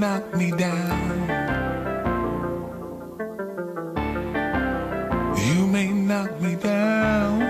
knock me down. You may knock me down.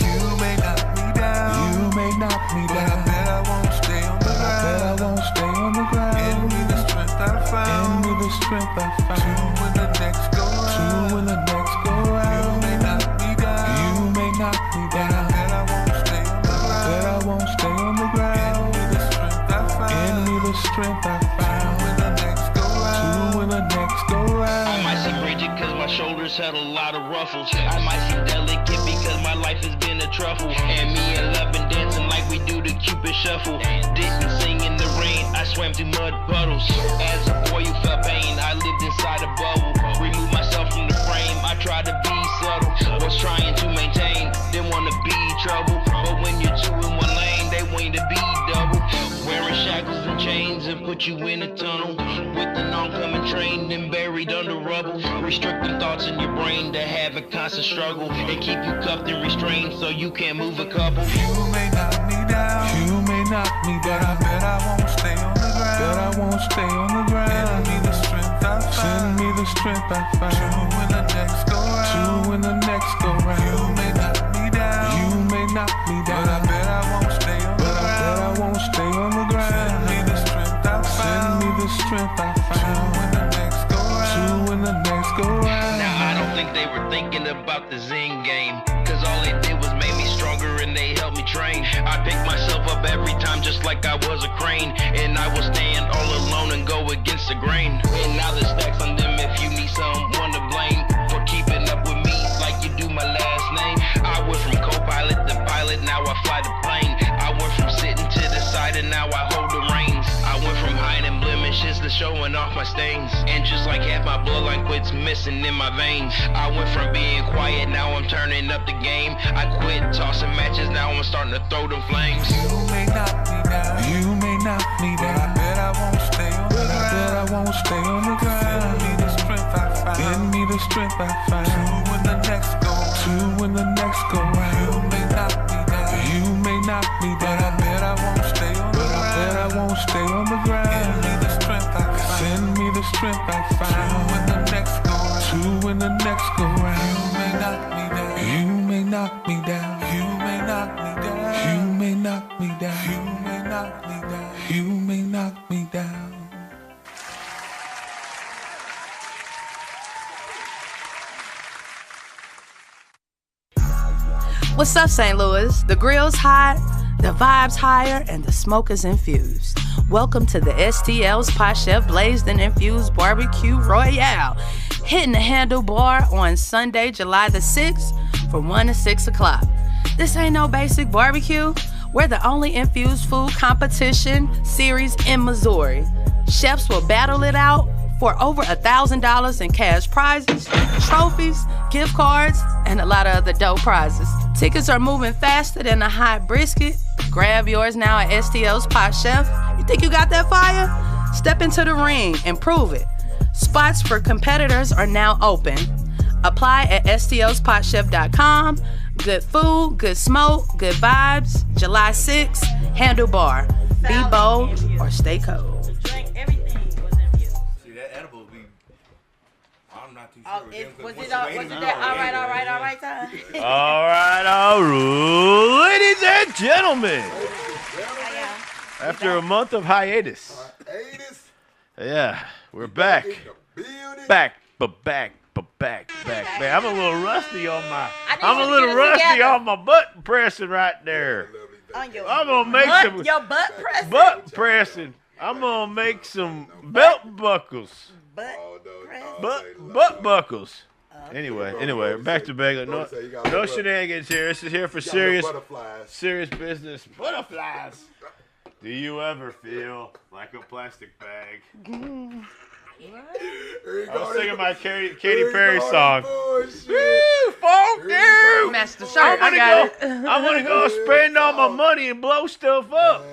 You may knock me down. You may knock me down. But I bet I won't stay on the ground. I bet I won't stay on the ground. Give me the strength I found. Give me the strength I found. To win the next go round. To win the next go round. You may knock me down. You may knock me down. But I bet I won't stay on the ground. But I won't stay on the ground. Give me the strength I found. Give me the strength I found. To win the next go round. To win the next go round. I might seem rigid cause my shoulders had a lot of ruffles. I might seem delicate because my life has been a truffle. And me and love been dancing like we do the Cupid shuffle. Didn't sing in the rain, I swam through mud puddles. As a boy you felt pain, I lived inside a bubble. Removed myself from the frame, I tried to be subtle. Was trying to maintain, didn't want to be trouble. But when you're two in one lane, they want you to be double. Wearing shackles and chains and put you in a tunnel. With an oncoming train and buried under rubble. Restricting thoughts in your brain to have a constant struggle. And keep you cuffed and restrained so you can't move a couple. You may knock me down. You may knock me down. But I bet I won't stay on the ground. But I won't stay on the ground. Send me the strength I found. Send me the strength I found. To win the next go round. To win the next go round. You may knock me down. You may knock me down. But I bet I won't stay on the ground. But I bet I won't stay on the ground. Send me the strength I found. Send me the strength I found. To win the next go round. To win the next go round. Now I don't think they were thinking about the Zen game. Cause all they did was make me stronger and they helped me train. I pick myself up every time just like I was a crane. And I will stand all alone and go against the grain. And now the stacks on them if you need someone to blame. For keeping up with me like you do my last name. I went from co-pilot to pilot, now I fly the plane. I went from sitting to the side and now I hold the reins. I went from hiding blemishes to showing off my stains. And just like half my bloodline quits missing in my veins. I went from being quiet, now I'm turning up the game. I quit tossing matches, now I'm starting to throw them flames. You may knock me down. You may knock me down. But I bet I won't stay on the ground. I bet I won't stay on the ground. Send me the strength I found. Give me the strength I found. To win the next go round. To win the next go round. You may knock me down. You may knock me down. But I bet I won't stay on the ground. But I bet I won't stay on the ground. Give me the strength I found. Send me the strength I found. To win the next go round. To win the next go round. You may knock me down. You may knock me down. You may knock me down. You may knock me down. You may knock me down. You may knock me down. What's up, St. Louis? The grill's hot, the vibe's higher, and the smoke is infused. Welcome to the STL's Pot Chef Blazed and Infused Barbecue Royale. Hitting the handlebar on Sunday, July the 6th from 1 to 6 o'clock. This ain't no basic barbecue. We're the only infused food competition series in Missouri. Chefs will battle it out for over $1,000 in cash prizes, trophies, gift cards, and a lot of other dope prizes. Tickets are moving faster than a hot brisket. Grab yours now at STL's Pot Chef. You think you got that fire? Step into the ring and prove it. Spots for competitors are now open. Apply at stlspotchef.com. Good food, good smoke, good vibes. July 6th, handlebar. Be bold or stay cold. Was it that all right time? All right, ladies and gentlemen. After a month of hiatus. Yeah, we're back. Back. Man, I'm a little rusty on my button pressing right there. I'm gonna make your butt pressing. Butt pressing. I'm gonna make some belt buckles. Butt buckles. Anyway, back to regular. No shenanigans here. This is here for serious business. Butterflies. Do you ever feel like a plastic bag? I was singing my Katy Perry song. Woo, funk Master Sharp, I'm gonna go spend all my money and blow stuff up.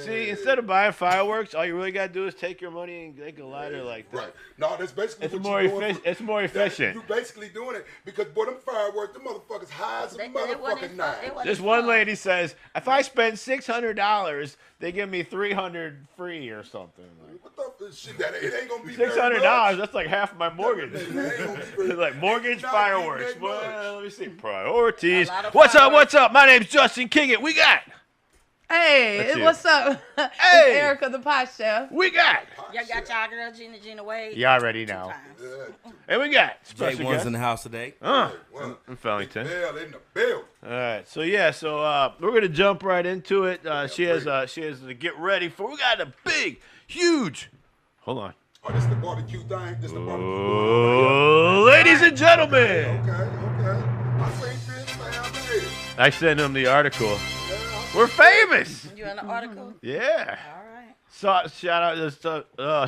See, instead of buying fireworks, all you really gotta do is take your money and make a lighter like that. Right. No, that's basically It's what more you're doing. efficient. It's more efficient. You basically doing it because boy, them fireworks, them motherfuckers high as a motherfucking knife. This one lady says, if I spend $600, they give me $300 free or something. What the shit? That it ain't gonna be $600. That's like half my mortgage. Very Like mortgage Not fireworks. very Well, much. let me see. Priorities. A lot of What's up? fireworks. What's up? My name's Justin. King it. We got. Hey, That's it. what's up? Hey. It's Erica, the pot chef. We got. Y'all got y'all girl Gina Wade. You already know. And we got special Jake one's guest. in the house today. Well, In Fellington. Bell in the building. All right, so we're gonna jump right into it. She has to get ready for. We got a big, huge. Hold on. Oh, this the barbecue thing. This the barbecue. Oh, ladies and gentlemen, Okay. I seen this, man. I sent him the article. We're famous. You in the article? Yeah. All right. So shout out this.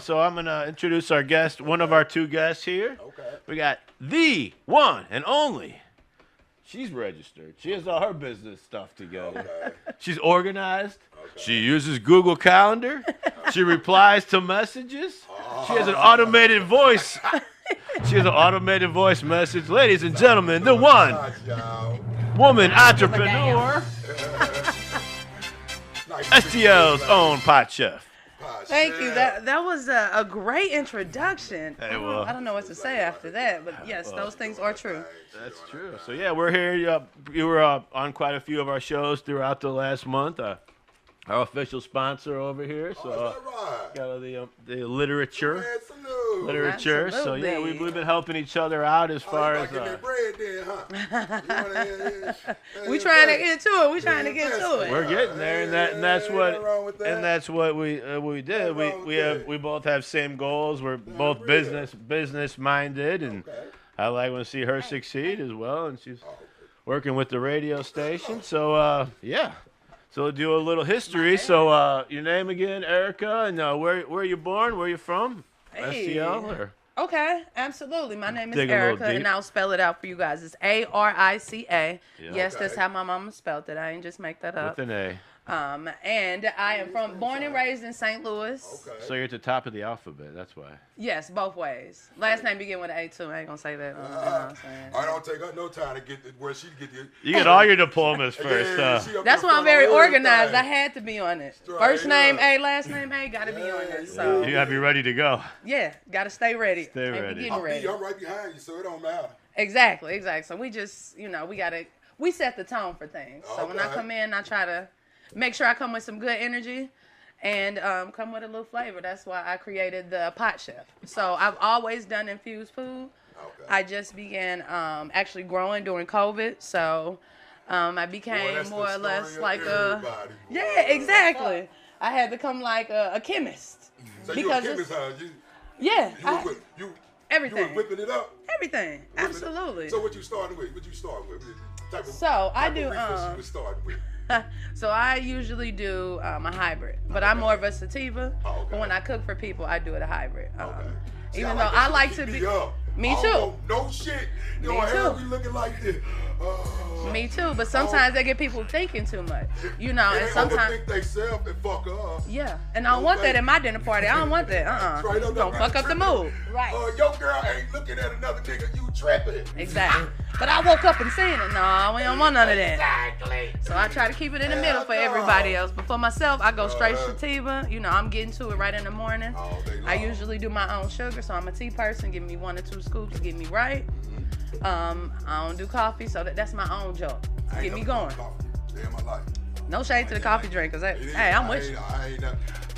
So I'm gonna introduce our guest, one of our two guests here. Okay. We got the one and only. She's registered. She has all her business stuff together. Okay. She's organized. She uses Google Calendar. She replies to messages. She has an automated voice. She has an automated voice message. Ladies and gentlemen, the one woman entrepreneur, STL's own Pot Chef. Thank you. That was a great introduction. Hey, well. I don't know what to say after that, but yes, those things are true. That's true. So yeah, we're here. You were on quite a few of our shows throughout the last month. Our official sponsor over here. So got the literature. Literature. So yeah, Absolutely. we've been helping each other out as far as. We trying to get to it. We trying to get to it. We're getting there, and that's what we did. We both have same goals. We're both business minded, and I like to see her succeed as well. And she's working with the radio station. So yeah. So we'll do a little history. So your name again, Erica, and where are you born? Where are you from? Hey. STL or? Okay, absolutely. My name is Dig a little Erica, deep. and I'll spell it out for you guys. It's Arica. Yeah. Yes, that's how my mama spelled it. I didn't just make that up. With an A. And I am born and raised in St. Louis. So you're at the top of the alphabet. That's why. Yes, both ways. Last name begin with an A too. I ain't gonna say that. You know what I'm saying? I don't take her no time to get where she get the. You get all your diplomas first. That's why I'm very organized. I had to be on it. First name A, last name A, gotta be on it. So You gotta be ready to go. yeah, gotta stay ready. Stay Ain't be ready. getting ready. I'm right behind you, so it don't matter. Exactly. So we just, we set the tone for things. So when I Okay. come in, I try to make sure I come with some good energy and come with a little flavor. That's why I created the Pot Chef. So I've always done infused food. Okay. I just began actually growing during COVID. So I became that's more the or less story of like everybody, boy. yeah, exactly. I had to come like a chemist. So because you a it's- chemist, huh? Yeah, You everything. was whipping it up. Everything. Absolutely. So what you started with? What you starting with? Type of, So I type do of refill you was starting with. So I usually do a hybrid, but I'm more of a sativa. Oh, okay. But when I cook for people, I do it a hybrid. See, Even I though that I shit like keep to me be, up. me I too. don't want no shit. You Me know, hair too. we looking like this. Me too. But sometimes they get people thinking too much, and They sometimes. overthink they self and fuck up. Yeah, and I don't want that at my dinner party. I don't want that. Straight up, Don't fuck up the mood. Right. Your girl ain't looking at another nigga. You tripping. Exactly. But I woke up and seen it. No, we don't want none of that. Exactly. So I try to keep it in the middle for Hell no. everybody else. But for myself, I go straight sativa. I'm getting to it right in the morning. All day I long. usually do my own sugar, so I'm a tea person. Give me 1 or 2 scoops to get me right. I don't do coffee, so that's my own job to I get ain't me never going. done coffee day in my life. No shade to the coffee drinkers. Hey, I'm with you.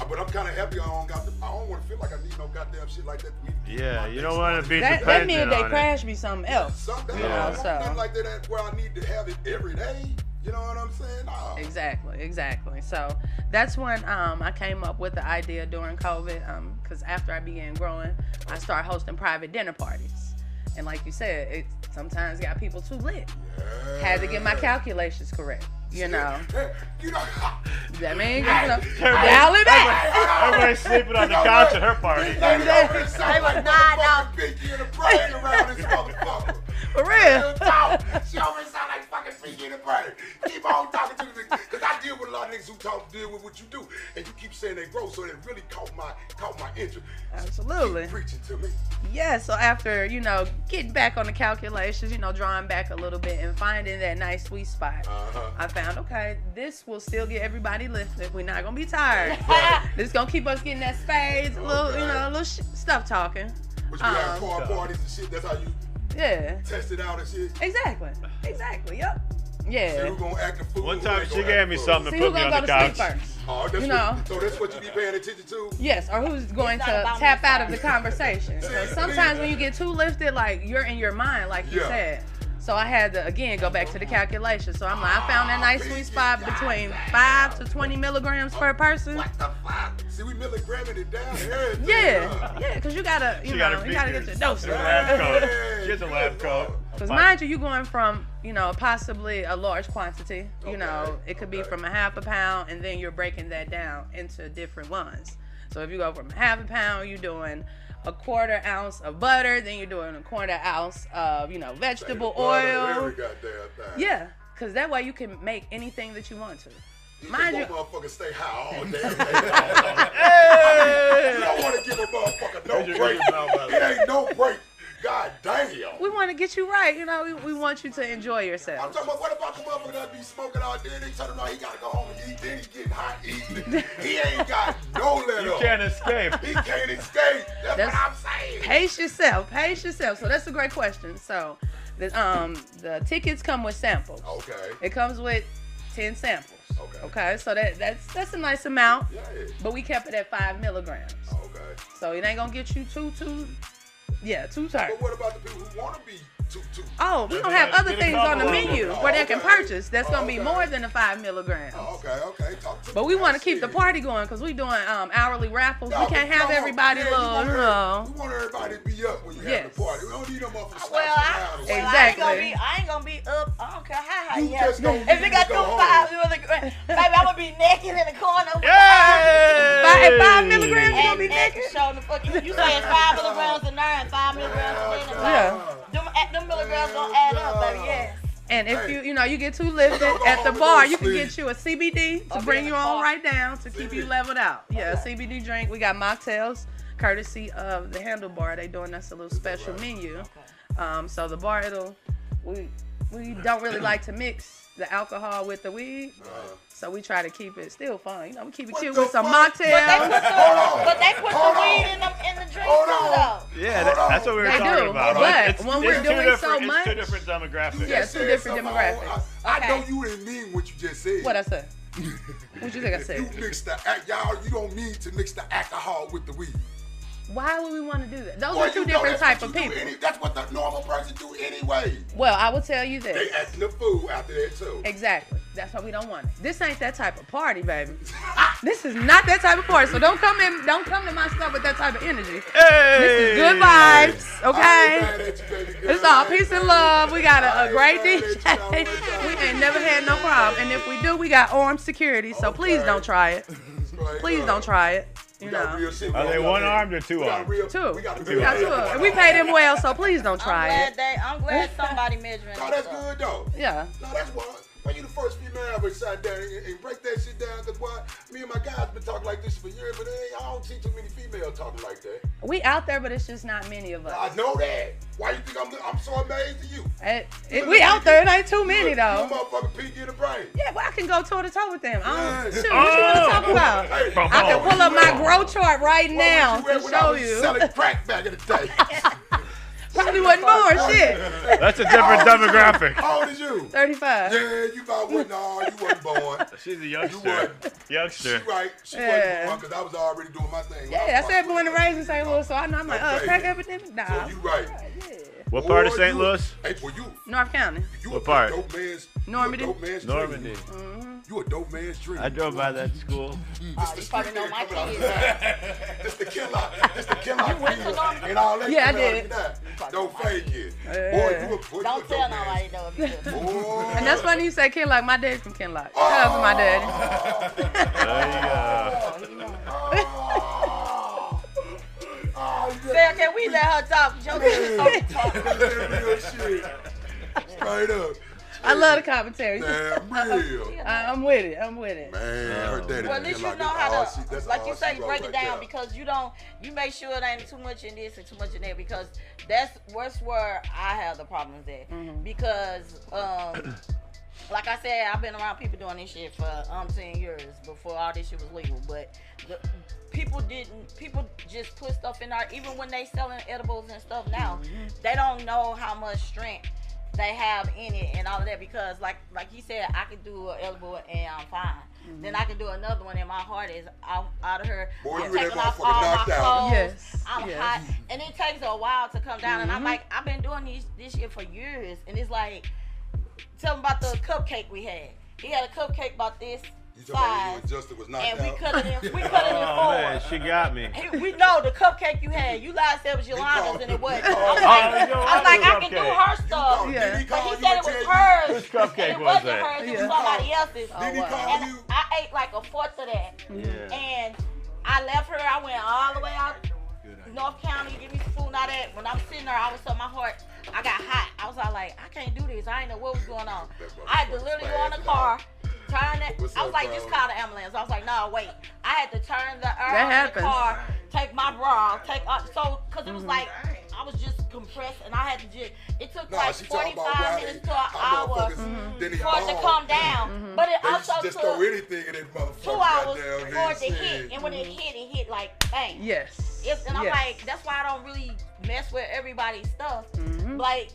But I'm kind of happy I don't want to feel like I need no goddamn shit like that. Yeah, you don't want to be That dependent means they on crash me something else. Something Yeah, so- nothing like that where I need to have it every day. You know what I'm saying? No. Exactly. So that's when I came up with the idea during COVID. Because after I began growing, I started hosting private dinner parties. And like you said, it sometimes got people too lit. Had to get my calculations correct. You know. That means dial it back. Everybody's sleeping on the couch at her party. They was not Pinky in the brain around this motherfucker. For real. Real talk. She always sound like fucking Pinky in the brain. Keep on talking to me, cause I deal with a lot of niggas who deal with what you do, and you keep saying they grow, so it really caught my interest. Absolutely. Keep preaching to me. Yeah, so after, getting back on the calculations, drawing back a little bit and finding that nice sweet spot, I found, okay, this will still get everybody lifted. We're not going to be tired. This is going to keep us getting that spades, a little stuff talking. But you have car parties and shit, that's how you test it out and shit? Exactly, yep. Yeah. So who gonna act a fool? One time she gave me something and put me on the couch. Oh, so that's what you be paying attention to? Yes, or who's going to tap out of the conversation. So sometimes when you get too lifted, like you're in your mind, like you said. So I had to, again, go back to the calculation. So I'm like, I found that nice sweet spot between 5 to 20 milligrams per person. What the fuck? See, we milligramming it down here. Yeah, because you gotta, you gotta get your dose. She has a lab coat. Because mind you, you're going from, possibly a large quantity. It could be from a half a pound, and then you're breaking that down into different ones. So if you go from a half a pound, you're doing a 1/4 ounce of butter, then you're doing a 1/4 ounce of, vegetable oil. Yeah, because that way you can make anything that you want to. Mind you, motherfucker stay high all day. Hey! You don't want to give a motherfucker no break. It ain't no break. God damn. We want to get you right. We want you to enjoy yourself. I'm talking about, what about the motherfucker that be smoking all day? They tell him he got to go home and eat. Then he getting hot eating. He ain't got no let up. You can't escape. He can't escape. That's what I'm saying. Pace yourself. So that's a great question. So the tickets come with samples. Okay. It comes with 10 samples. Okay. So that's a nice amount. Yeah. But we kept it at 5 milligrams. Okay. So it ain't gonna get you too tight. But what about the people who want to be too? Oh, we gonna have other things on the menu where they can purchase. That's gonna be more than the 5 milligrams. Okay. Talk to me. But we want to keep the party going because we doing hourly raffles. We can't have everybody We want everybody to be up when you have the party. We don't need no motherfuckers. Exactly. I ain't gonna be up. I don't care how You just gonna if it got them 5 milligrams, baby, I'm gonna be naked in the corner. At 5 milligrams, you gonna be naked. Showing the fucking. You say it's 5 milligrams in there and 5 milligrams in there. Them milligrams gonna add up, baby. Yeah. And if you get too lifted at the bar, you can get you a CBD to bring you on right down to keep you leveled out. Yeah, a CBD drink. We got mocktails, courtesy of the Handlebar. They doing us a little special menu. So the bar, we don't really like to mix the alcohol with the weed. So we try to keep it still fun. We keep it cute with some mocktails. But they put the weed in the drink too, though. Yeah, that's what we were talking about. But when we're doing so much, it's 2 different demographics. Yeah, 2 different demographics. I know you didn't mean what you just said. What I said? What you think I said? You mix you don't mean to mix the alcohol with the weed. Why would we want to do that? Those are 2 different type of people. That's what the normal person do anyway. Well, I will tell you this. They acting the fool after that too. Exactly. That's why we don't want it. This ain't that type of party, baby. This is not that type of party. So don't come to my stuff with that type of energy. Hey. This is good vibes, okay? It's all peace and love. We got a great DJ. We ain't never had no problem. And if we do, we got armed security. So please don't try it. Please don't try it. Are they 1-armed or 2-armed? 2. We got 2. And we pay them well, so please don't try it. I'm glad somebody measuring. No, that's good though. Yeah. No, that's why. Why you the first female I ever sat down and break that shit down? Because why? Me and my guys been talking like this for years, but I don't see too many females talking like that. We out there, but it's just not many of us. I know that. Why you think I'm so amazed at you? We out there. It ain't too many though. You motherfucking pinky in the brain. Yeah, but I can go toe to toe with them. Shoot, what you want to talk about? Hey, I can pull up my grow chart right now to show you. Selling crack back in the day. Probably wasn't born, shit. That's a different demographic. How old is you? 35. Yeah, you about wasn't. No, you wasn't born. She's a youngster. She right. She wasn't born because I was already doing my thing. Yeah, I said born and raised in St. Louis, so I know I'm like, crack epidemic? Nah. So you right. Yeah. What part of St. Louis? Hey, for you. North County. What part? Normandy. Normandy. You a dope man's dream. I drove by that school. You probably know my kids. This the killer. This the killer. And all that. Yeah, I did. Don't fake it. Boy, Don't tell nobody though if you do. And that's funny you say Kinlock. My dad's from Kinlock. Shout out to my daddy. There you go. Sarah, can we let her talk? Joe, talk. Real shit. Straight up. I love the commentary. Damn real. I'm with it. I'm with it. Man, her daddy. Well, at least you know how to, like you say, break it down because you make sure it ain't too much in this and too much in there because that's where I have the problems at. Because, like I said, I've been around people doing this shit for 10 years before all this shit was legal. But people just put stuff in there, even when they selling edibles and stuff now, they don't know how much strength they have in it and all of that because like he said, I could do an edible and I'm fine. Then I can do another one and my heart is out of her. Boy, I'm you taking off all my clothes. Yes. I'm hot. And it takes a while to come down. And I'm like, I've been doing this shit for years. And it's like, tell me about the cupcake we had. He had a cupcake about this size. And we cut it in 4. Man, she got me. We know the cupcake you had. You lied said it was Yolanda's and it wasn't. I was like, I can do her stuff. But he said it was hers. Whose cupcake and it was wasn't that? hers. It was somebody else's. Did he call And you? I ate like a fourth of that. And I left her. I went all the way out North County, give me some food. Now that when I'm sitting there, I was on my heart. I got hot. I was all like, I can't do this. I didn't know what was going on. I had to literally go in the car, turn it. I was like, just call the ambulance. I was like, no, wait. I had to turn the air on the car, take my bra, because it was like, I was just compressed and I had to just, it took like 45 minutes to an hour for it to come down. But it also just took throw anything in that motherfucker 2 hours for it to hit. And when it hit like bang. Yes. And I'm like, that's why I don't really mess with everybody's stuff. Like,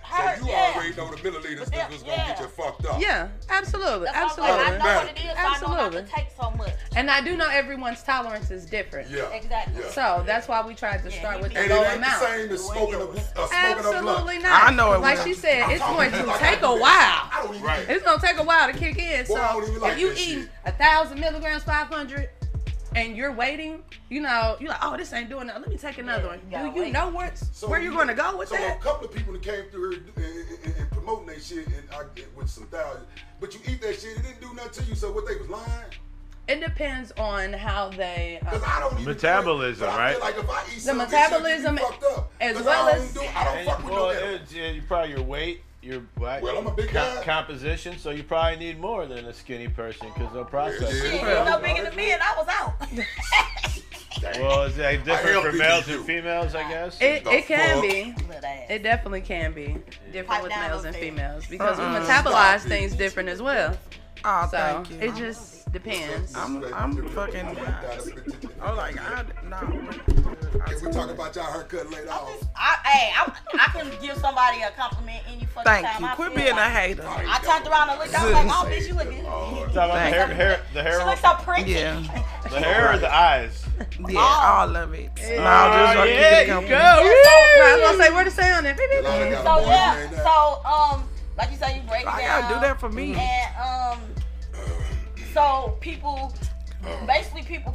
her, so you already know the milliliters that was gonna get you fucked up. Yeah, absolutely. That's absolutely. Like, I know what it is, so I know not to take so much. And I do know everyone's tolerance is different. Yeah. Exactly. Yeah. So that's why we tried to start with the and low it ain't amount. the same as smoking a blunt. Absolutely not. I know it. Like she said, it's going to take a while. Right. It's going to take a while to kick in. Boy, I don't So even like if you that eat shit. 1,000 milligrams, 500, and you're waiting, you're like, oh, this ain't doing that. Let me take another one. Do you know where you're going to go with that? So a couple of people that came through here and promoting that shit and I get with some thousands, but you eat that shit, it didn't do nothing to you. So what, they was lying? It depends on how they I don't even metabolism, drink, right? Like if I eat the metabolism as well as I don't fuck with no you probably your weight, your I'm a big guy. composition, so you probably need more than a skinny person because they'll process it. Shit, you're no bigger than me and I was out. Well, is that different for males and females, I guess? It can be. It definitely can be different with males and females because we metabolize things different as well. Oh, So thank you. it just depends. I'm fucking. I was like, no. If we talk about y'all haircut later on. I can give somebody a compliment any fucking Thank time. you. I Quit feel being a like- hater. I turned around and looked. I was like, oh, bitch, you look good. Talking about the hair, She looks so pretty. Yeah. the hair or the eyes? Yeah, all of it. No, just yeah, keep it you coming. go. I was gonna say where to say on it. So like you say, you break it I down. gotta do that for me. And so people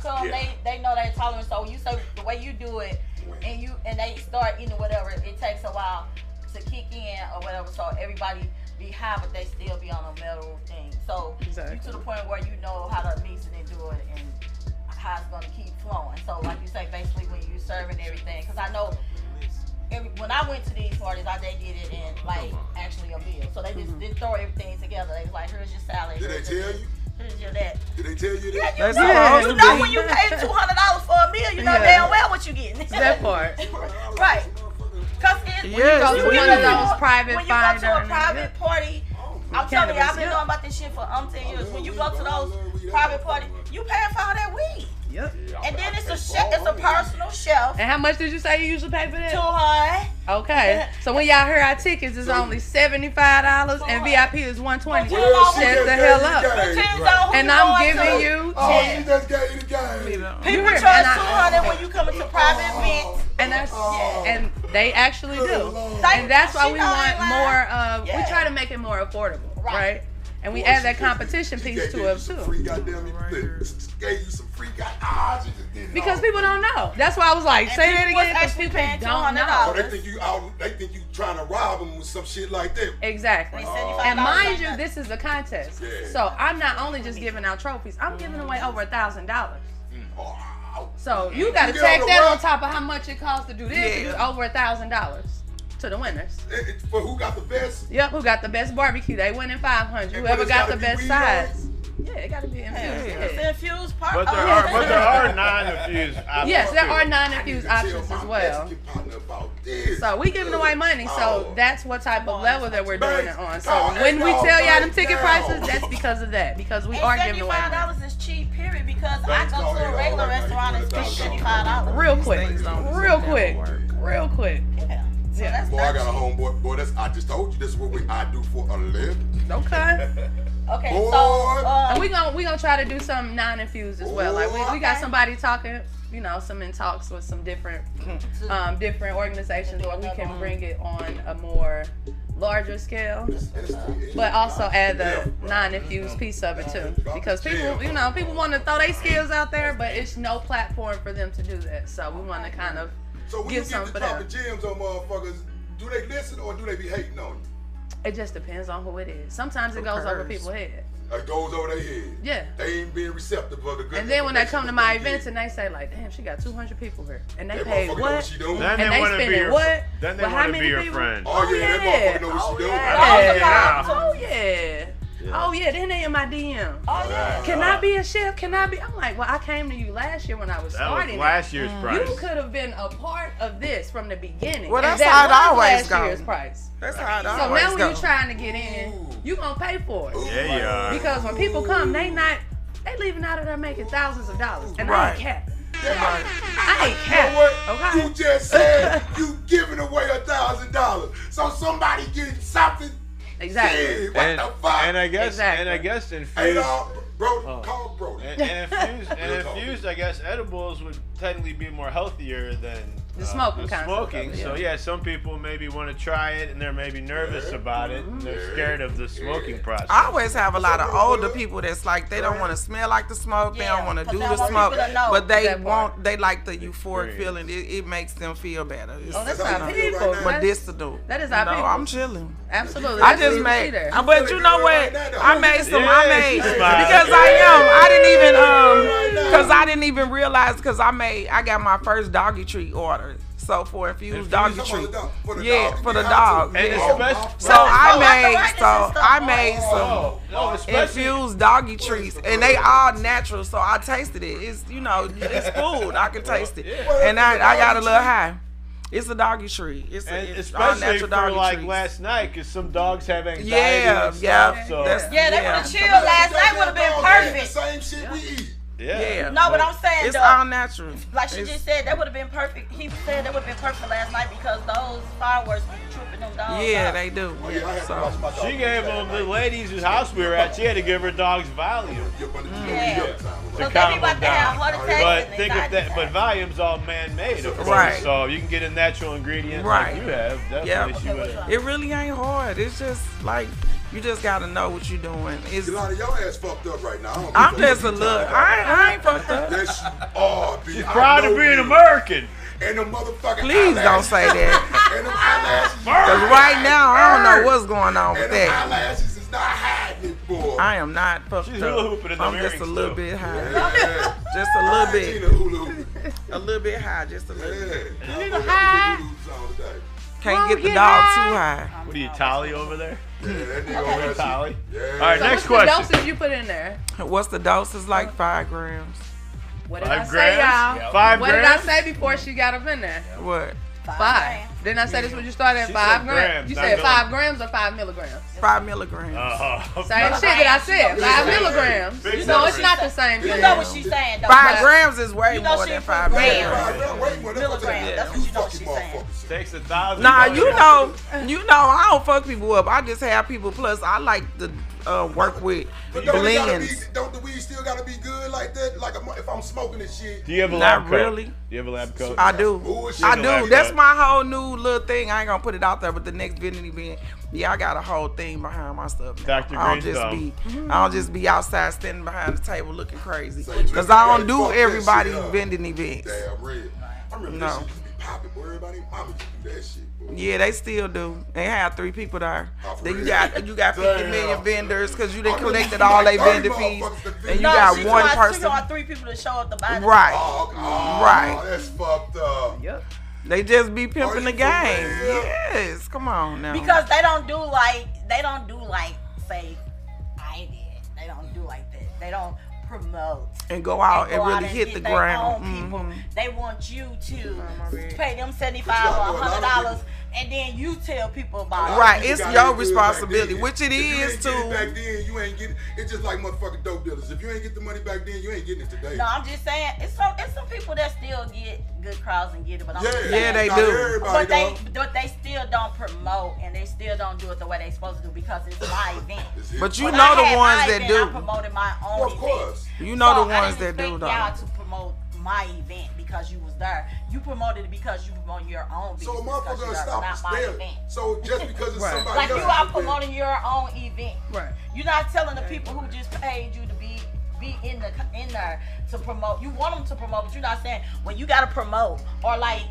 come, they know they're tolerant. So you say the way you do it, and they start eating whatever, it takes a while to kick in or whatever. So everybody be high, but they still be on a mellow thing. So you to the point where you know how to mix it and do it, and how it's gonna keep flowing. So like you say, basically when you serving everything, because I know. When I went to these parties, they did it in like actually a meal. So they just didn't throw everything together. They was like, here's your salad. Did they tell you? Here's your that. Did they tell you that? Yeah, you know when you pay $200 for a meal, you know damn well what you getting. That part. Right. Because when you go to one of those private when you go to a private party, I'm telling you, I've been knowing about this shit for 10 years. When you go to those private parties, you paying for all that weed. Yep. And then it's a chef, it's a personal chef. And how much did you say you usually pay for that? $200. Okay. So when y'all hear our tickets, it's only $75 and VIP is $120. Well, Shut the hell up. And I'm giving you 10. She just gave you the game. People charge $200 when you come into private events. And that's and they actually do. And that's why we want more of. We try to make it more affordable, right? And we add that competition piece to it too. Free goddamn, gave you some free goddamn. Because people don't know. That's why I was like, say that again, because people don't know. So they think you trying to rob them with some shit like that. Exactly. And mind you, this is a contest. So I'm not only just giving out trophies, I'm giving away over $1,000. So you got to take that on top of how much it costs to do this. It's over $1,000. to the winners. For who got the best? Yep, who got the best barbecue? They winning 500. Whoever got the best sides. Yeah, it got to be infused. It's infused part. But there are non-infused options. Yes, there are non-infused options as well. So we giving away money, so that's what type of level that we're doing it on. So when we tell y'all them ticket prices, that's because of that. Because we are giving away money. $75 is cheap, period. Because I go to a regular restaurant and spend $75. Real quick. Yeah. Boy, I got a homeboy. Boy, I just told you this is what I do for a living. Okay. Okay, Boy. so And we gonna try to do some non-infused as well. Like we got somebody talking, some in talks with some different organizations where we can bring it on a more larger scale, but also add the non-infused piece of it too. Because people want to throw their skills out there, but it's no platform for them to do that. So we want to kind of give something for them. So when you get the dropping gems on motherfuckers, do they listen or do they be hating on you? It just depends on who it is. Sometimes it goes over people's head. It goes over their head. Yeah. They ain't being receptive of the good. And then when they come to my events and they say like, damn, she got 200 people here. And they paid what? Then and they spending what? Then they well, want to be your friend. Oh yeah, that motherfucker know what she doing. Oh yeah, then they in my DM. Oh yeah. Can I be a chef? Can I be? I'm like, well, I came to you last year when I was starting. That was last year's price. You could have been a part of this from the beginning. Well, that's how it always goes. Last year's price. That's how it So always now when goes. you're trying to get in, you gonna pay for it. Yeah, you are. Because when people come, they leaving out of there making thousands of dollars, and I ain't capping. I ain't capping. You know what? Okay. You just said you giving away $1,000, so somebody getting something. Exactly. Shit, what the fuck? And I guess Hey, infused. dog, bro, call bro. And infused, I guess edibles would technically be more healthier than The smoking the concept smoking. of it, So yeah. yeah, some people maybe want to try it and they're maybe nervous about it and they're scared of the smoking process. I always have a lot of older people that's like they don't want to smell like the smoke, they don't want to do the smoke, but they like the euphoric feeling. It makes them feel better. That's our people. Medicinal. That is our people. I'm chilling. Absolutely. I just made, but you know what? I made because I didn't even realize because I got my first doggy treat order. So for infused doggy treat, for the dog. So I made some infused doggy treats, and they all natural. So I tasted it. It's it's food. I can taste it, and I got a little high. It's a doggy treat. It's all especially natural for doggy like treats. last night, because some dogs have anxiety and stuff. So they would have chilled last night. Would have been perfect. Same shit we eat. Yeah. No, but I'm saying it's all natural. Like she just said, that would have been perfect. He said that would have been perfect last night because those fireworks be tripping them dogs. Yeah, up. they do. So she gave them the ladies whose house we were at. She had to give her dogs Valium Yeah. to So calm they be about them to have down. heart attacks But and think of anxiety that. But attacks. Valium's all man-made, of course. Right. So you can get a natural ingredient like you have. Definitely, she would have. It really ain't hard. It's just like you just gotta know what you're doing. It's Yolanda, your ass fucked up right now. I'm just a little. I ain't fucked up. Yes, you are. She's proud to be an American. And the motherfucking Please don't say that. And them eyelashes. Cause right now I don't know what's going on with And them that. eyelashes is not hiding it, boy. I am not fucked She's up. hula hooping in them I'm just a earrings, little too. bit high. Yeah. Just a little bit. Gina hula hooping. A little bit high. Just a little bit. Yeah. Can't get the dog too high. What are you, Tolly over there? Yeah, that nigga over there. Tolly? Yeah. All right, So next what's question. the dosage you put in there? What's the dose? It's like 5 grams. What did 5 I say, grams? y'all? 5 What did I grams? say before she got up in there? What? 5. Didn't I say this when you started at She 5 said grams? grams, You not said 5 milligrams. grams or 5 milligrams? 5 milligrams. Same shit that I said. 5 Big milligrams. difference. No, it's not the same You thing. know what she's saying, though. 5 grams is way You know more she than put 5 grams. milligrams. Milligrams. That's what you know she's saying. Takes 1,000. Nah, you know, I don't fuck people up. I just have people. Plus, I like to work with But don't blends. the weed still gotta be good like that? Like if I'm smoking this shit. Do you have a lab Not coat? really. Do you have a lab coat? I do. Bullshit. I You know do. that, That's right? my whole new little thing. I ain't gonna put it out there, but the next vending event, I got a whole thing behind my stuff now. Dr. I don't just be outside standing behind the table looking crazy. Cause I don't do everybody's vending events. Damn real. I remember that shit used to be popping, boy. Everybody mama used to do that shit, boy. Yeah, they still do. They have 3 people there. Oh, Then for you real? got 50 Damn. million vendors because you done I really collected like all their 30 vendor fees, motherfuckers to and you No, got she one She person. got 3 people to show up to buy the Right. Oh, Right. that's fucked up. Yep. They just be pimping the game. Yes, come on now. Because they don't do like say I did. They don't do like that. They don't promote and go out and really hit the ground. They want you to pay them $75 or $100, and then you tell people about it. Right, it's your responsibility, which it is too. Back then, you ain't getting. It's just like motherfucking dope dealers. If you ain't get the money back then, you ain't getting it today. No, I'm just saying, it's some people that still get good crowds and get it, but I'm just saying, they do. But they still don't promote, and they still don't do it the way they supposed to do because it's my event. But you know the ones that do. I promoted my own event. You know the ones that do, though. Y'all to promote my event because you was there. You promoted it because you promote your own business. So a motherfucker gonna stop not my event. So just because it's somebody like else, you are promoting your own event. Right. You're not telling the people who just paid you to be in there to promote. You want them to promote, but you're not saying when you gotta promote or like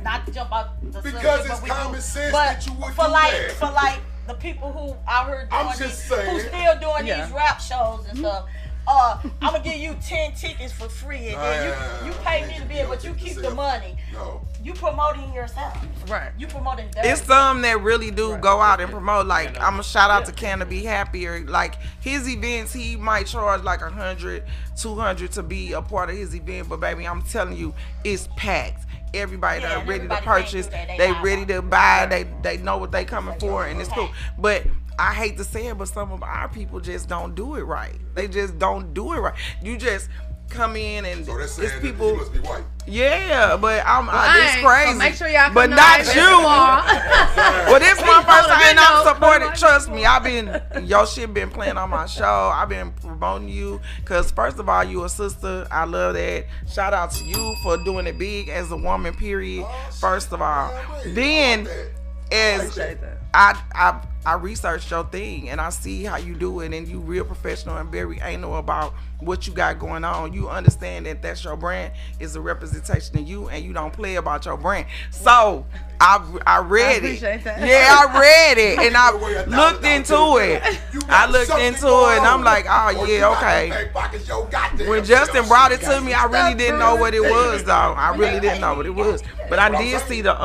not to jump out the because it's common sense that you would do that. For like the people who out here doing who still doing these rap shows and stuff. I'm gonna give you 10 tickets for free, and then you pay me to be able, but you keep the money. No. You promoting yourself. Right. You promoting It's some that really do go out and promote. Like, I'm gonna shout out to Can to Be Happier. Like, his events, he might charge like $100, $200 to be a part of his event, but baby, I'm telling you, it's packed. Everybody that are ready to purchase, they ready to buy, they know what they coming for, and it's cool. But I hate to say it, but some of our people just don't do it right. They just don't do it right. You just come in and it's people. You must be white. Yeah, but it's crazy. So make sure y'all but not you. Well, this my first time and I'm supported. Trust me, your shit been playing on my show. I've been promoting you because first of all, you a sister. I love that. Shout out to you for doing it big as a woman. Period. First of all, then as I researched your thing and I see how you do it, and you real professional and very anal about what you got going on. You understand that that's your brand is a representation of you, and you don't play about your brand. So I read it. That. Yeah, I read it and I looked into it. I looked into it and I'm like, oh yeah, okay. When Justin brought it to me, I really didn't know what it was though. I really didn't know what it was. But I did see the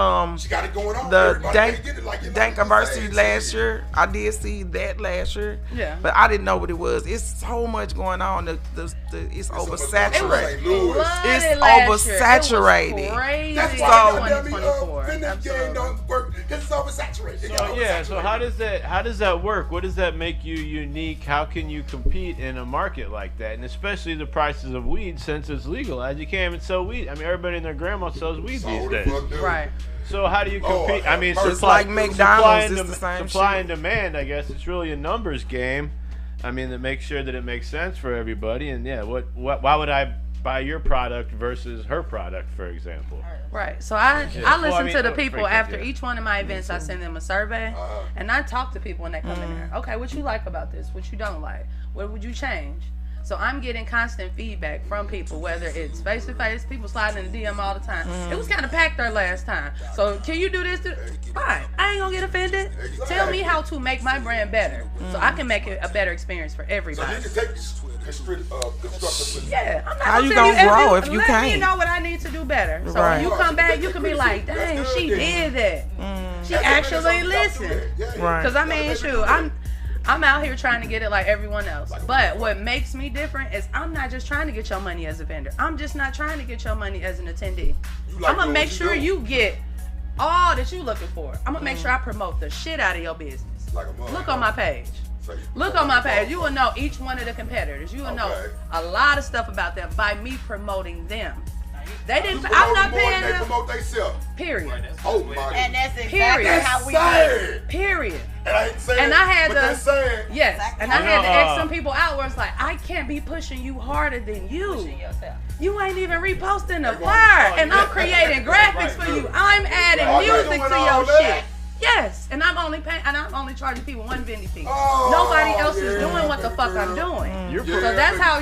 Dank anniversary last year. I did see that last year. Yeah. But I didn't know what it was. It's so much going on. It's oversaturated. It's oversaturated. That's why 2024. Game don't work because it's oversaturated. So how does that work? What does that make you unique? How can you compete in a market like that? And especially the prices of weed, since it's legalized, you can't even sell weed. I mean, everybody and their grandma sells weed these days. Right. So how do you compete? I mean, it's like McDonald's. It's the same supply and demand. I guess it's really a numbers game. I mean, to make sure that it makes sense for everybody. And yeah, why would I buy your product versus her product, for example? Right. So I listen to the people after each one of my events. I send them a survey, and I talk to people when they come in there. Okay, what you like about this? What you don't like? What would you change? So I'm getting constant feedback from people, whether it's face to face, people sliding in the DM all the time. It was kind of packed there last time. So can you do this? Fine. I ain't gonna get offended. Tell me how to make my brand better, so I can make it a better experience for everybody. So you can take constructive. Yeah, I'm not how you gonna grow if you can't? Let me know what I need to do better. So when you come back, you can be like, dang, she did that. She actually listened. Right. Because I mean, shoot, I'm out here trying to get it like everyone else. But what makes me different is I'm not just trying to get your money as a vendor. I'm just not trying to get your money as an attendee. I'm going to make sure you get all that you're looking for. I'm going to make sure I promote the shit out of your business. Look on my page. Look on my page. You will know each one of the competitors. You will know a lot of stuff about them by me promoting them. They didn't. I'm not paying them. They promote themselves. Period. Oh my. And that's exactly how we do it. Period. And I ain't saying. And I had to. Yes. Exactly. And I had to ask some people out where it's like, I can't be pushing you harder than you. Pushing yourself. You ain't even reposting the flyer, and I'm creating graphics for you. I'm adding music to your shit. Yes, and I'm only paying, and I'm only charging people one vending fee. Nobody else is doing what the fuck I'm doing. So that's how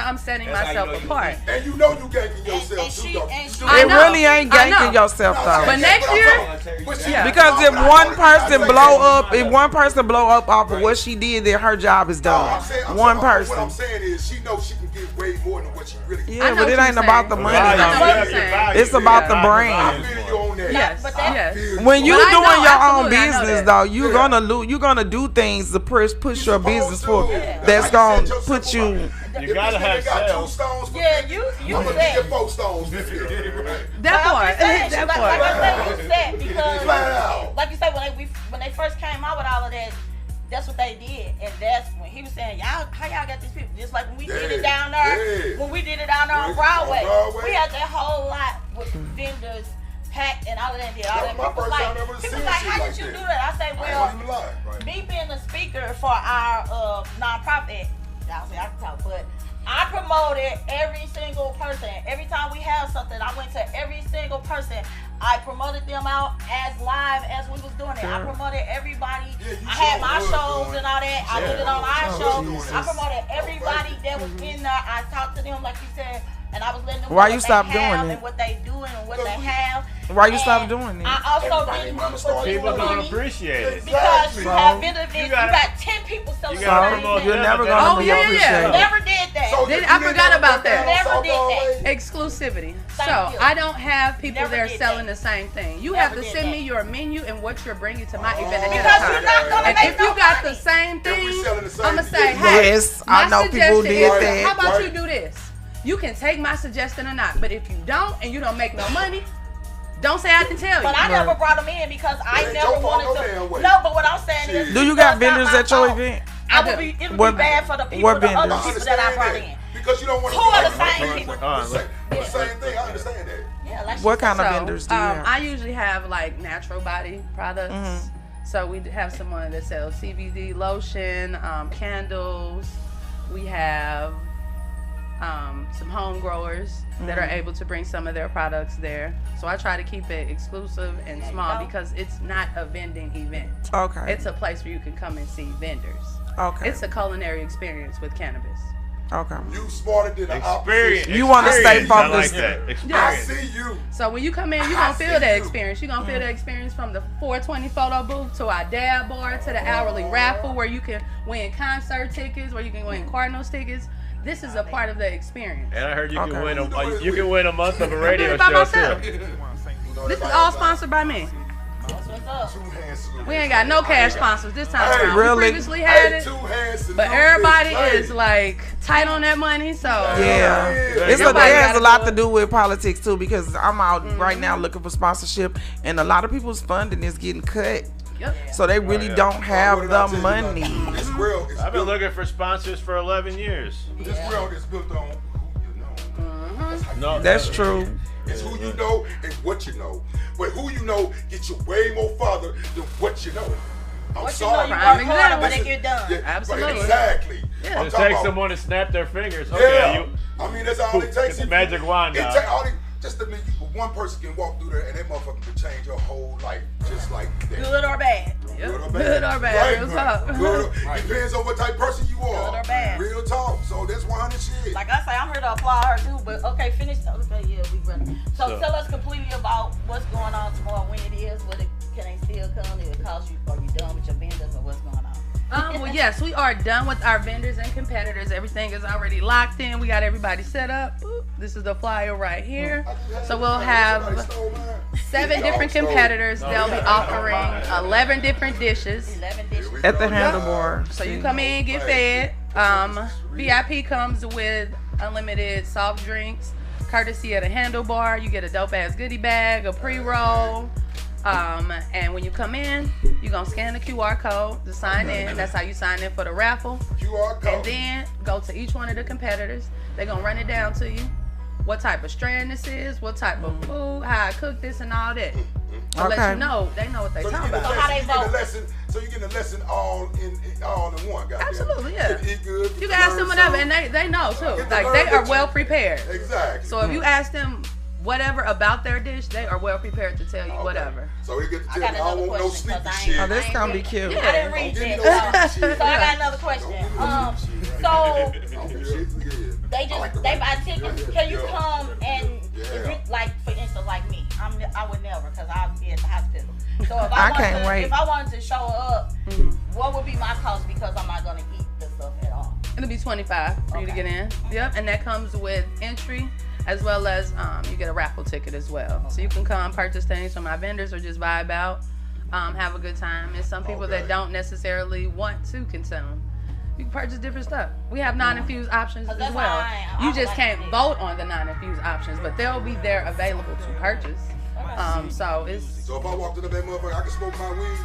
I'm setting myself apart. And you know you ganking yourself too, though. It really ain't ganking yourself though. But next year, because if one person blow up off of what she did, then her job is done. One person. What I'm saying is she knows she can give way more than what she really. Yeah, but it ain't about the money though. It's about the brand. Yes. When you But I doing know, your own absolutely, I know business, that. though, you're gonna do things to push your business forward. That's gonna put you. You gotta have sales. Yeah, you I'm gonna said. get 4 stones this year. That part. That Like part. I said, you said because, Flat out. like you said, when they first came out with all of that, that's what they did, and that's when he was saying, y'all, how y'all got these people? Just like when we did it down there, when we did it down there on Broadway, we had that whole lot with vendors packed and all of that. Did all that. People like, how did you do that? I say, well, me being the speaker for our nonprofit, y'all say I can talk, but I promoted every single person. Every time we have something, I went to every single person. I promoted them out as live as we was doing it. I promoted everybody. I had my shows and all that. I put it on our show. I promoted everybody that was in there. I talked to them, like you said, and I was letting them know Why you what stop they doing have it? and what they doing and what they have. Why you stop doing it? I also didn't put People don't appreciate it. because you have vendor events. You got 10 people selling You gotta the same promote thing. You're never gonna be appreciated. Never did that. I forgot about that. Never did that. Exclusivity. Thank So you. I don't have people Never there did selling that. the same thing. You Never have to did send that. me your menu and what you're bringing to my event ahead Because of you're time. not gonna And make if you no got money. the same If we thing, selling the same I'm gonna say, thing. hey, Yes, my I know people suggestion did is, that. how about Right. you do this? You can take my suggestion or not, but if you don't and you don't make no money, don't say I didn't tell you. But I never brought them in because I ain't never your fault wanted no to. damn way. No, but what I'm saying is, Do you got because vendors not at your my fault. event? It would What- be bad for the people, what the other vendors? people that I brought in. Because you don't want to Who are the same people? the same thing. I understand that. Yeah, like What kind of So, vendors do you have? I usually have like natural body products. So we have someone that sells CBD lotion, candles. We have some home growers that are able to bring some of their products there. So I try to keep it exclusive and small because it's not a vending event. Okay. It's a place where you can come and see vendors. Okay. It's a culinary experience with cannabis. Okay. You smarter than the Experience. opposition. You wanna stay Experience. I like focused. that. I Experience. see you. So when you come in, you're going to feel that experience. You're going to feel the experience from the 420 photo booth to our dab bar to the hourly raffle where you can win concert tickets, where you can win Cardinals tickets. This is a part of the experience. And I heard you Okay. can win a month of a I do radio it by show myself. too. This is all sponsored by me. That's what's up. 2 hands salute. We ain't got no cash sponsors this time Hey, around. really? We previously had Hey, it, 2 hands salute. but everybody Hey. is like tight on that money, so Yeah, it Nobody has gotta a lot do to it. do with politics too, because I'm out right now looking for sponsorship, and a lot of people's funding is getting cut, Yep. so they really don't have the money. This world is I've been built, looking for sponsors for 11 years. this world is built on who you know. That's how you No, That's true. It's who you know and what you know. But who you know gets you way more farther than what you know. I'm What you know, sorry. you Prime work harder when example. it get done. Yeah, Absolutely. right, exactly. Yeah. I'm It talking takes about- someone to snap their fingers. Yeah. Okay, you. I mean, that's all it takes. Get the magic wand It out. take all the, just to one person can walk through there and that motherfucker can change your whole life just like that. Good or bad. Yep. Good or bad. Good or bad, real man. talk. Good or, depends on what type of person you are. Good or bad. Real talk. So that's 100 shit. Like I say, I'm here to applaud her too, but okay, finish. Okay, yeah, we ready. So So- tell us completely about what's going on tomorrow, when it is, can they still come? Did it cost you? Are you done with your vendors or what's going on? Well, yes, we are done with our vendors and competitors. Everything is already locked in. We got everybody set up. Boop. This is the flyer right here. So we'll have 7 different competitors. They'll be offering 11 different dishes. 11 dishes. At the handlebar. So you come in, get fed. VIP comes with unlimited soft drinks, courtesy of the handlebar. You get a dope ass goodie bag, a pre-roll. And when you come in, you're gonna scan the QR code to sign in. That's how you sign in for the raffle. QR code. And then go to each one of the competitors. They're gonna run it down to you. What type of strand this is, what type of food, how I cook this and all that. To let Okay. you know, they know what they're So you talking get a about. how they lesson, you get a vote. lesson. So you get a lesson all in one. Goddamn. Absolutely, yeah. Get to eat good, You get can to ask them learn whatever, and something. they know too. Get to Like learn they are that well you- prepared. Exactly. So if you ask them whatever about their dish, they are well prepared to tell you Okay. whatever. So they get to I tell got me, I don't another want no question, 'cause sleepy I ain't- shit. Oh, this gonna be cute. Yeah. I didn't read Don't give me that. no sleepy shit. So I got another question. Don't give me no So Shit, they I like just the they way buy you- tickets. yeah, Can you yeah, come and yeah. if you like, for instance, like me, I would never because I'll be at the hospital. So if I I can't wanted, wait. if I wanted to show up, what would be my cost because I'm not gonna eat the stuff at all? It'll be $25 for you to Okay. get in. Yep, and that comes with entry. as well as you get a raffle ticket as well. So you can come purchase things from my vendors or just vibe out, have a good time. And some people that don't necessarily want to consume, you can purchase different stuff. We have non-infused options as well. You just can't vote on the non-infused options, but they'll be there available to purchase. So if I walked into that motherfucker, I can smoke my weed.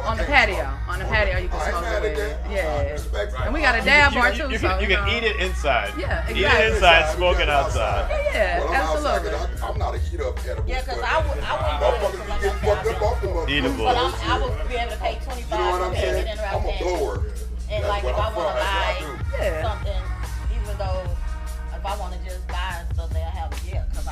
On the patio. On the patio, you can smoke the weed. Yeah. And we got a dab bar too. You can eat it inside. Yeah, exactly. Eat it inside, smoke it outside. Yeah, absolutely. I'm not a heat up edible. Yeah, because I wouldn't motherfuckers be getting fucked up off the motherfucker. Eatable. But I would be able to pay $25 You know what I'm saying? I'm a blower. And like if I want to buy something, even though if I want to just buy stuff that I have, because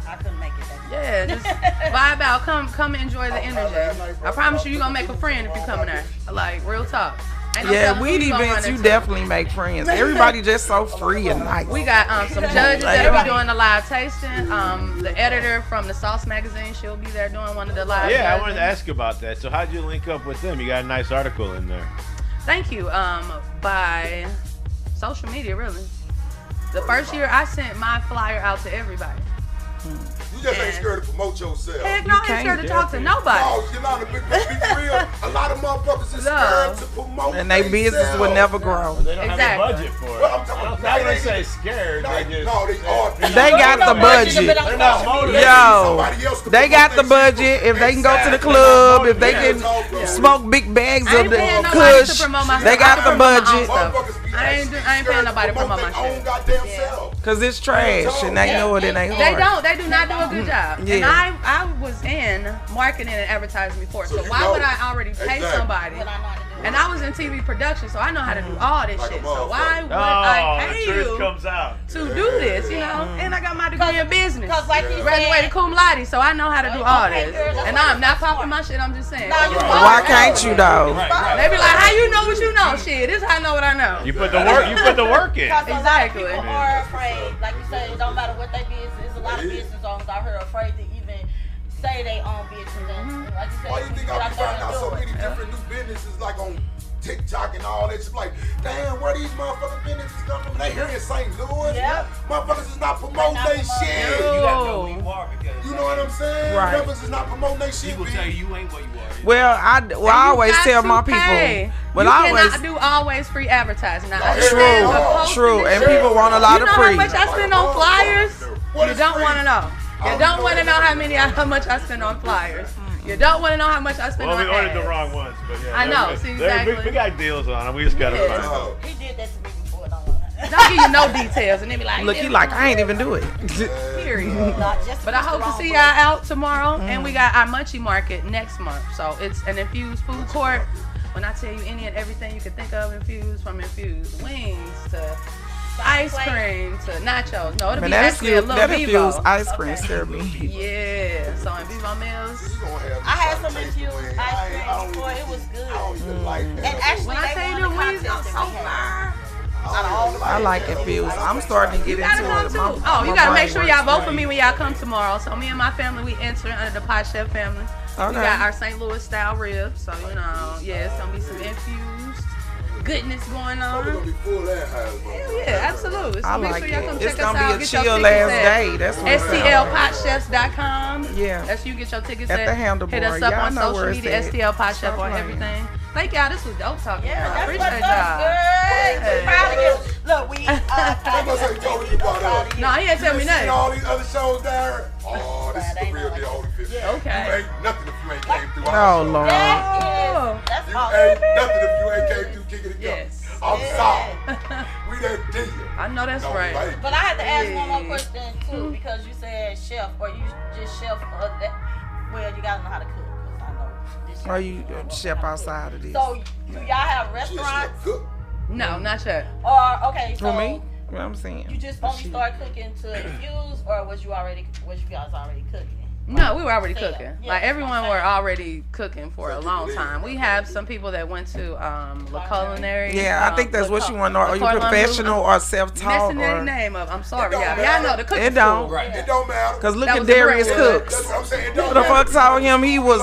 I couldn't make it that. Yeah, just vibe out. Come and enjoy the energy. I promise you're gonna make a friend if you come in there. Like real talk. Yeah, weed events, you definitely make friends. Everybody just so free and nice. We got some judges that'll be doing the live tasting. The editor from the Sauce magazine, she'll be there doing one of the live. Yeah, I wanted to ask about that. So how'd you link up with them? You got a nice article in there. Thank you. By social media, really. The first year I sent my flyer out to everybody. You just ain't scared to promote yourself. Heck no, I ain't scared to talk to nobody. Oh, you know, be real. A lot of motherfuckers is scared to promote and their business would never grow. They don't have a budget for it. Well, I'm talking not gonna say scared. They got the budget. They're not motivated. Yo, they got the budget. If they can go to the club, if they can smoke big bags of the kush, they got the budget. I ain't paying nobody to promote my shit. Cause it's trash, and they know it ain't hard. They do not do a good job. Yeah. And I was in marketing and advertising before, so why would I already pay somebody? And I was in TV production, so I know how to do all this shit. So why would I pay you to do this, you know? And I got my degree in business. Graduated cum laude, so I know how to do all this. And I'm not popping my shit, I'm just saying. Why can't you though? They be like, how you know what you know? Shit, this is how I know what I know. You put the work in. Exactly. People are afraid, like you said, it don't matter what they business. There's a lot of business owners out here afraid to even say they own business. And like you said, why you think I be finding out so many different new businesses like on TikTok and all that? It's like, damn, where these motherfucking businesses come from? They here in St. Louis. Yeah. Motherfuckers is not promoting their shit. You got to know who you are because you know what I'm saying? Right. Motherfuckers is not promoting their shit. People tell you ain't what you are. Well, I always tell my people, but you I always cannot do always free advertising. Now, true, and people want a lot of free. You know how much I spend on flyers? You don't want to know. You don't want to know how much I spend on flyers. You don't want to know how much I spend on ads. Well, we ordered the wrong ones, but yeah. I know. See, exactly. We got deals on them. We just got to find them. He did that to me before. Don't give you no details, and they be like, look, you like, I ain't even do it. Period. But I hope to see y'all out tomorrow, and we got our munchie market next month. So it's an infused food court. When I tell you any and everything you can think of infused, from infused wings to ice cream to nachos. No, it'll be actually a little Vivo. Ice cream scared me. Yeah. So in Vivo Meals, I had some infused ice cream before. It was good. I don't even like that. And actually, when I tell you the wings are so fire. I like infused. I'm starting to get into it. Oh, you gotta make sure y'all vote for me when y'all come tomorrow. So me and my family, we enter under the Pot Chef family. Okay. We got our St. Louis style ribs. So you know, yeah, it's gonna be some infused goodness going on. We're gonna be full that yeah, absolutely. So make sure y'all come check us out. It's gonna be a chill ass day. That's what STLpotchefs.com. Yeah. That's you get your tickets at the handlebar. Hit us up on social media, STL Pot Chef on everything. Thank y'all. This was dope talking. Yeah, I appreciate y'all. Look, we. No, he ain't tell me nothing. All these other shows there. Oh, this is the real deal. Okay. You ain't nothing if you ain't came through. Oh Lord. That's you ain't nothing if you ain't came through kicking it. Yes. I'm sorry. We that deal. I know that's right. But I had to ask one more question too, because you said chef, or you just chef. Well, you gotta know how to cook. Or you chef outside of this? So do y'all have restaurants? No, not yet. Or okay, so for me, what I'm saying. You just only start cooking to infuse, or was you guys already cooking? No, we were already cooking. Like everyone were already cooking for a long time. We have some people that went to La Culinary. Yeah, I think that's what you want to know. Are you professional or self-taught? Messing the name up. I'm sorry, y'all. Y'all know the cooking. It don't. Right. It don't matter. Cause look at Darius Cooks. That's what I'm saying. Who the fuck told him he was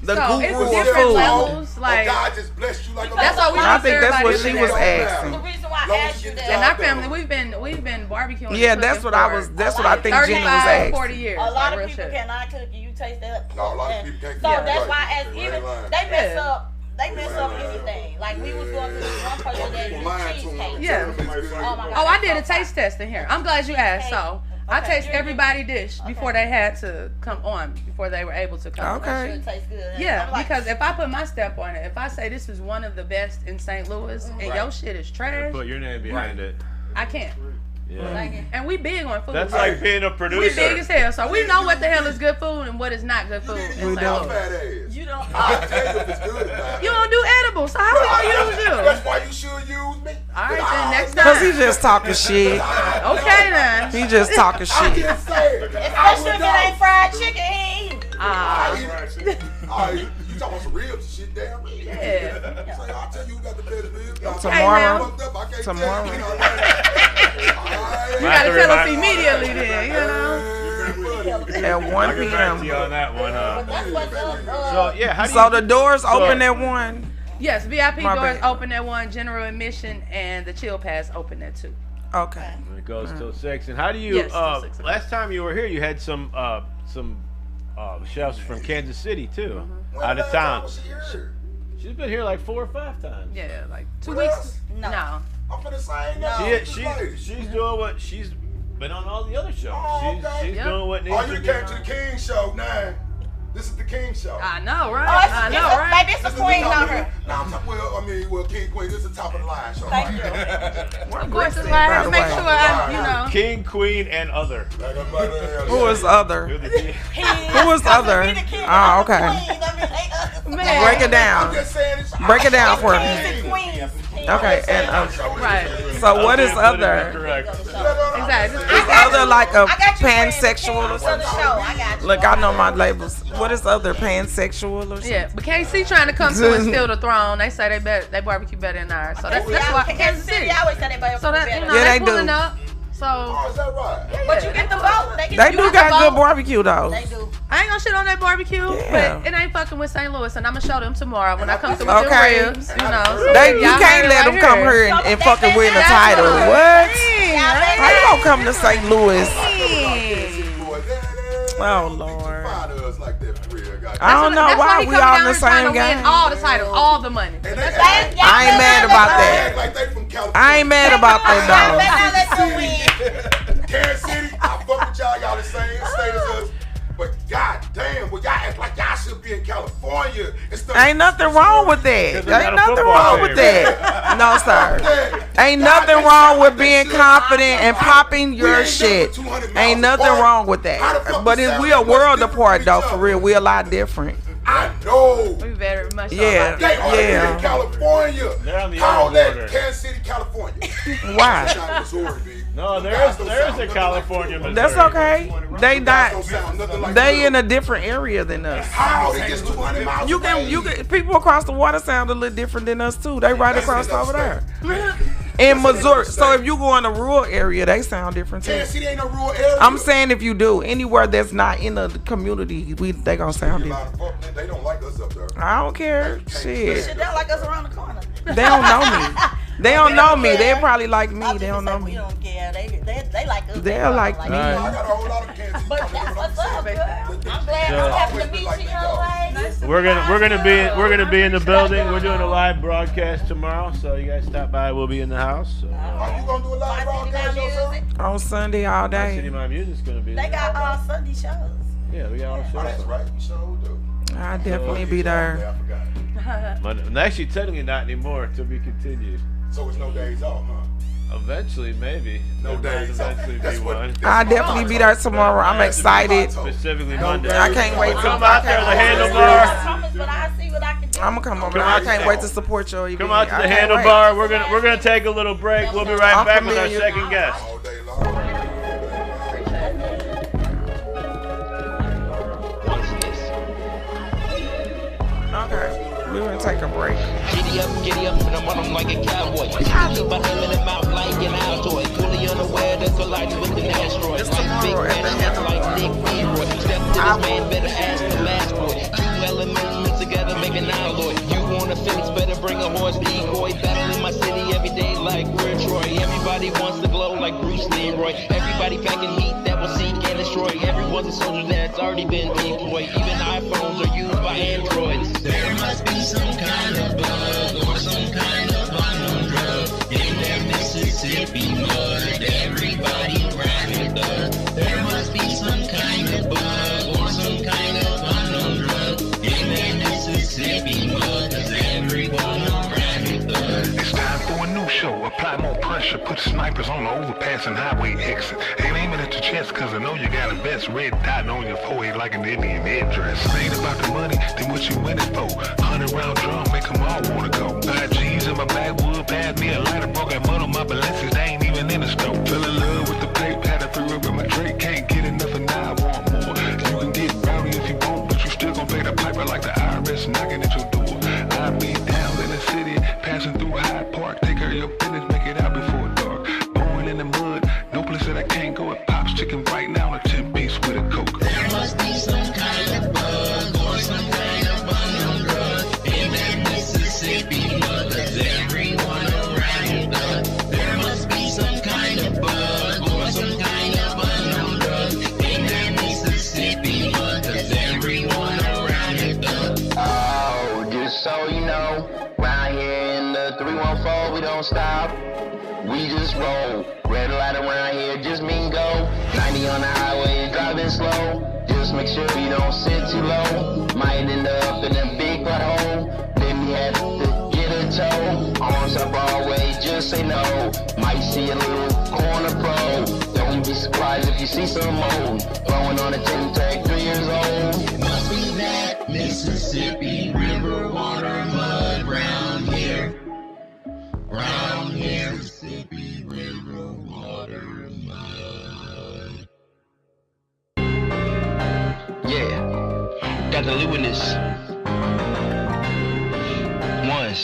the guru of food? Levels, like, God just blessed you like a that's all we I think that's what she was asking. The reason why I asked you that. In our family, we've we've been barbecuing. Yeah, that's what I think Jenny was asking. 40 years. A lot of people cannot cook. You taste that. No, a lot of people can't cook. So that's why, as even they mess up. They mess up anything. Like we was going to this one person that did cheesecake. Yeah. Oh my God. Oh, I did a taste test in here. I'm glad you asked. So I taste everybody's dish before they had to come on, before they were able to come. Okay. It tastes good. Yeah, because if I put my stamp on it, if I say this is one of the best in St. Louis and your shit is trash, Put your name behind it. I can't. Yeah. And we big on food. That's like being a producer. We big as hell, so we know what the hell is good food and what is not good food. You don't. You don't. I'll tell you if it's good or not. You don't do edibles, so how we gonna use you? That's why you should use me. All right, then next time. Because he just talking shit. Okay then. He just talking I shit. just say it. Especially if it ain't fried chicken, he ain't. You talking about some ribs and shit, damn. Yeah. So I'll tell you who got the best ribs. Tomorrow. Tomorrow. You gotta tell us immediately then, you know. At 1 p.m. On that one, So yeah, how do So the doors open at 1. Yes, VIP My doors bad. open at 1, general admission, and the chill pass open at 2. Okay. It goes till 6. And how do you? Yes, till 6 o'clock. Last time you were here, you had some chefs from Kansas City too, out of town. She's been here like 4 or 5 times. Yeah, like 2 What weeks. else? No. I'm finna say She's doing what she's been on all the other shows. Oh, She's Yep. doing what needs Oh, to you be came to done. the King show now. This is the King show. I know, right? Oh, I know, right? Baby, it's a queen on her. No, I'm talking, well, King Queen. This is the top of the line show. Thank you. Of course, it's live to make sure I'm, you know. King, Queen, and other. Who is other? You're the Who is other? Oh, okay. Man. Break it down. I'm just saying it's Break it down for me. Queens. Okay, and Right. so what is Put it in other? correct. Exactly. Is other like a I got you pansexual or for the something? show. I got you. Look, I know my labels. What is other, pansexual or something? Yeah, but KC trying to come to and steal the throne. They say they barbecue better than ours. So that's why Kansas City. I always say they better. So that, you know, Yeah, they they pulling do. up. So Oh, is that right? But you get the vote. They do got good barbecue though. They do. I ain't gonna shit on that barbecue, Yeah. but it ain't fucking with St. Louis, and I'm gonna show them tomorrow when I come to with Okay. them ribs. You know, so You y'all can't heard it let right them come here and fucking win the That's title. what I'm What? saying. How you gonna come to St. Louis? Oh, Oh, Lord. I I don't know That's why he we coming all down in the here trying same to win game. all the titles, all the money. I ain't mad about that. Like they from California. I ain't mad about that Kansas City, I fuck with y'all the same state as us. But goddamn, well, y'all act like y'all should be in California. though. Ain't nothing wrong with that. Because we got Ain't a nothing football wrong with game. that. No, sir. Ain't nothing wrong with being confident and popping your shit. Ain't nothing wrong with that. But if we a world apart though, for real, we a lot different. I know. We very much. Yeah. They are in California. They're on the Call other that border. Kansas City, California. Why? It's not Missouri, B. No, there is a California, Missouri. That's okay. They Don't not. sound nothing like They in Missouri. a different area than us. How? They just 200 miles You away. can people across the water sound a little different than us too. They right across over there. In Missouri. So if you go in a rural area, they sound different too. Kansas City ain't no rural area. I'm saying if you do anywhere that's not in the community, they gonna sound different. They don't like us up there. I don't care. Shit. Shit, they're like us around the corner. They don't know me. They don't know me. They probably like me. They don't know We me. don't care. They like us. They're like me. I got a whole lot of Kansas City. But that's what's up, girl. I'm glad So- I'm happy to meet you, young lady. We're gonna be in the building. We're doing a live broadcast tomorrow, so you guys stop by. We'll be in the house. So. Are you gonna do a live broadcast yourself? On Sunday all day. MyCityMyMusic's gonna be They there. got Sunday shows. Yeah, we got all Oh, that's shows. right. You sure do. I'll definitely be there. I forgot. Monday. Actually, technically not anymore. To be continued. So it's no days off, huh? Eventually, maybe. No There might days off. eventually That's be what. one. I'll definitely be there tomorrow. I'm excited. Specifically No Monday. I can't wait to Come out there, the handlebar. Promise, but I see what I can do. I'm gonna come over. Come I out can't there. wait to support your event. Come out to I the can't wait. handlebar. We're gonna take a little break. We'll be right I'm back with our familiar. second guest. All day long. Okay. We're gonna take a break. Giddy up, and I'm on them like a cowboy. Keep my name in the mouth like an Altoid. Fully unaware that colliding with an asteroid. Like big man, like Nick Leroy. Step to this man, better ask the last boy. Two elements together make an alloy. You want a fence, better bring a horse decoy. Battle in my city every day like we're Troy. Everybody wants to glow like Bruce was a soldier that's already been deployed. Even iPhones are used by androids. There must be some kind of bug or some kind of unknown drug in that Mississippi mud. Everybody riding thug. There must be some kind of bug or some kind of unknown drug in that Mississippi mud. 'Cause everyone riding thug. It's time for a new show. Apply more pressure. Put snipers on the overpass and highway exit. Aim it at your chest, cause I know you got a vest. Red dot on your forehead like an Indian headdress. Ain't about the money, then what you in it for? 100 round drum, make them all wanna go. 5 G's in my backwood, pass me a lighter, broke that mud on my balances, they ain't even in the store. Fell in love with the paper, had to throw up in my Drake, can't get enough and now I want more. You can get rowdy if you want, but you still gon' pay the piper like the IRS knocking at your door. I be down in the city, passing through Hyde Park, take care of your business, make it out before dark. Born in the mud, no place that I can't go, it pops chicken right now, a 10-piece with a Coke. There must be some kind of bug or some kind of unknown drug in that Mississippi mud. 'Cause everyone around thug. There must be some kind of bug or some kind of unknown drug in that Mississippi mud. 'Cause everyone around thug. Oh, just so you know, round here in the 314, we don't stop. We just roll. Red light around here, just mean go. 90 on the highway, driving slow. Just make sure you don't sit too low. Might end up in a big pothole. Then we have to get a tow. Arms up always, just say no. Might see a little corner pro. Don't be surprised if you see some mold. Blowing on a 10-tag, 3 years old. It must be that Mississippi River water mud round here. Round here, Mississippi River water mud. Yeah, got the Lewiness. Once.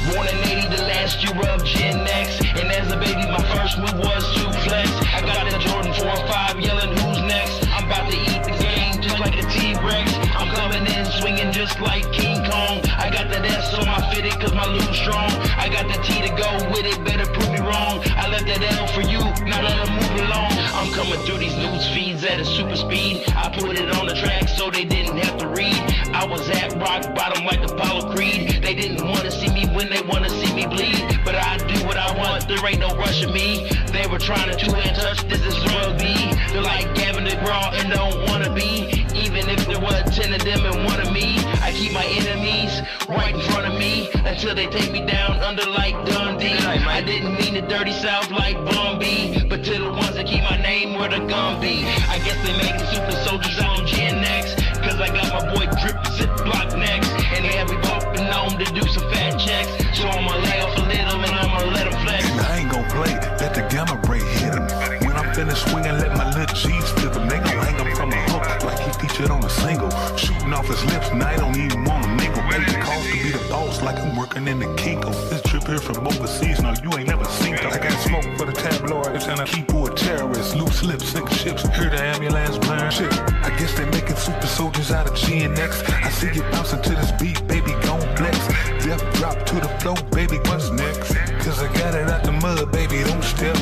Born in 80, the last year of Gen X. And as a baby, my first move was to flex. I got the Jordan 4 or 5 yelling, who's next? I'm about to eat the game just like a T-Rex. I'm coming in swinging just like King Kong. I got that S on my fitted cause my lute's strong. I got the T to go with it, better prove me wrong. I left that L for you, now let them move along. I'm coming through these news feeds at a super speed. I put it on the track so they didn't have to read. I was at rock bottom like Apollo Creed. They didn't want to see me when they want to see me bleed. But I do what I want, there ain't no rushing me. They were trying to two-hand touch, this is rugby. They're like Gavin DeGraw and don't want to be. Even if there were 10 of them and 1 of me, I keep my enemies right in front of me until they take me down under like Dundee. I didn't mean the dirty south like Bumby, but to the ones that keep my name where the gun be. I guess they make super soldiers on Gen X, cause I got my boy Drip Zip Block next. And they have me bumping on to do some fat checks. So I'ma lay off a little and I'ma let them flex. And I ain't gon' play, let the gamma ray hit him. When I'm finished swinging, let my little G's flip him. They gon' hang him from a hook like he featured on a single. Shooting off his lips and I don't even wanna mingle. Baby calls to be the boss like I'm working in the Kinko. This trip here from overseas, no, you ain't never seen them. I got smoke for the tabloids and I keep for a terrorist. Loose lips, sink ships, hear the ambulance blare. Shit, I guess they making super soldiers out of GNX. I see you bouncing to this beat, baby, gon' flex. Death drop to the floor, baby, what's next? Cause I got it out the mud, baby, don't step.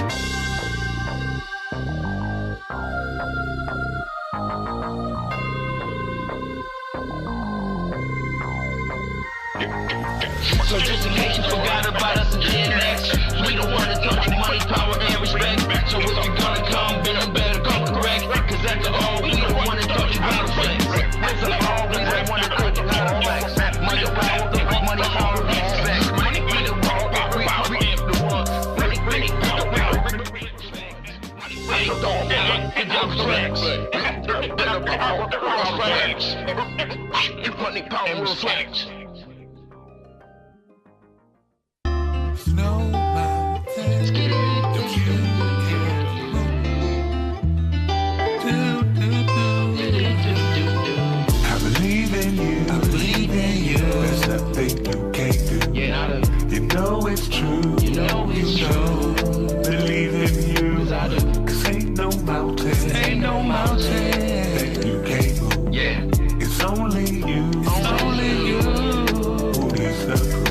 So just in case you forgot about us in Gen X, we don't want to touch you money, power, and respect. So if you're gonna come, then you better come correct. Cause after all, we don't want to touch you how to flex. After all, we don't want to touch you how to flex. Money, power, money, power, and respect. Money, power, and the one. Money, power, money, power, reflex. No mountains you I believe in you. I believe in you. There's nothing you can't do. Yeah, you know it's true. You know it's true. Believe in you. Cause ain't no mountain that you can't move. Yeah. It's only you. It's only you who needs the proof.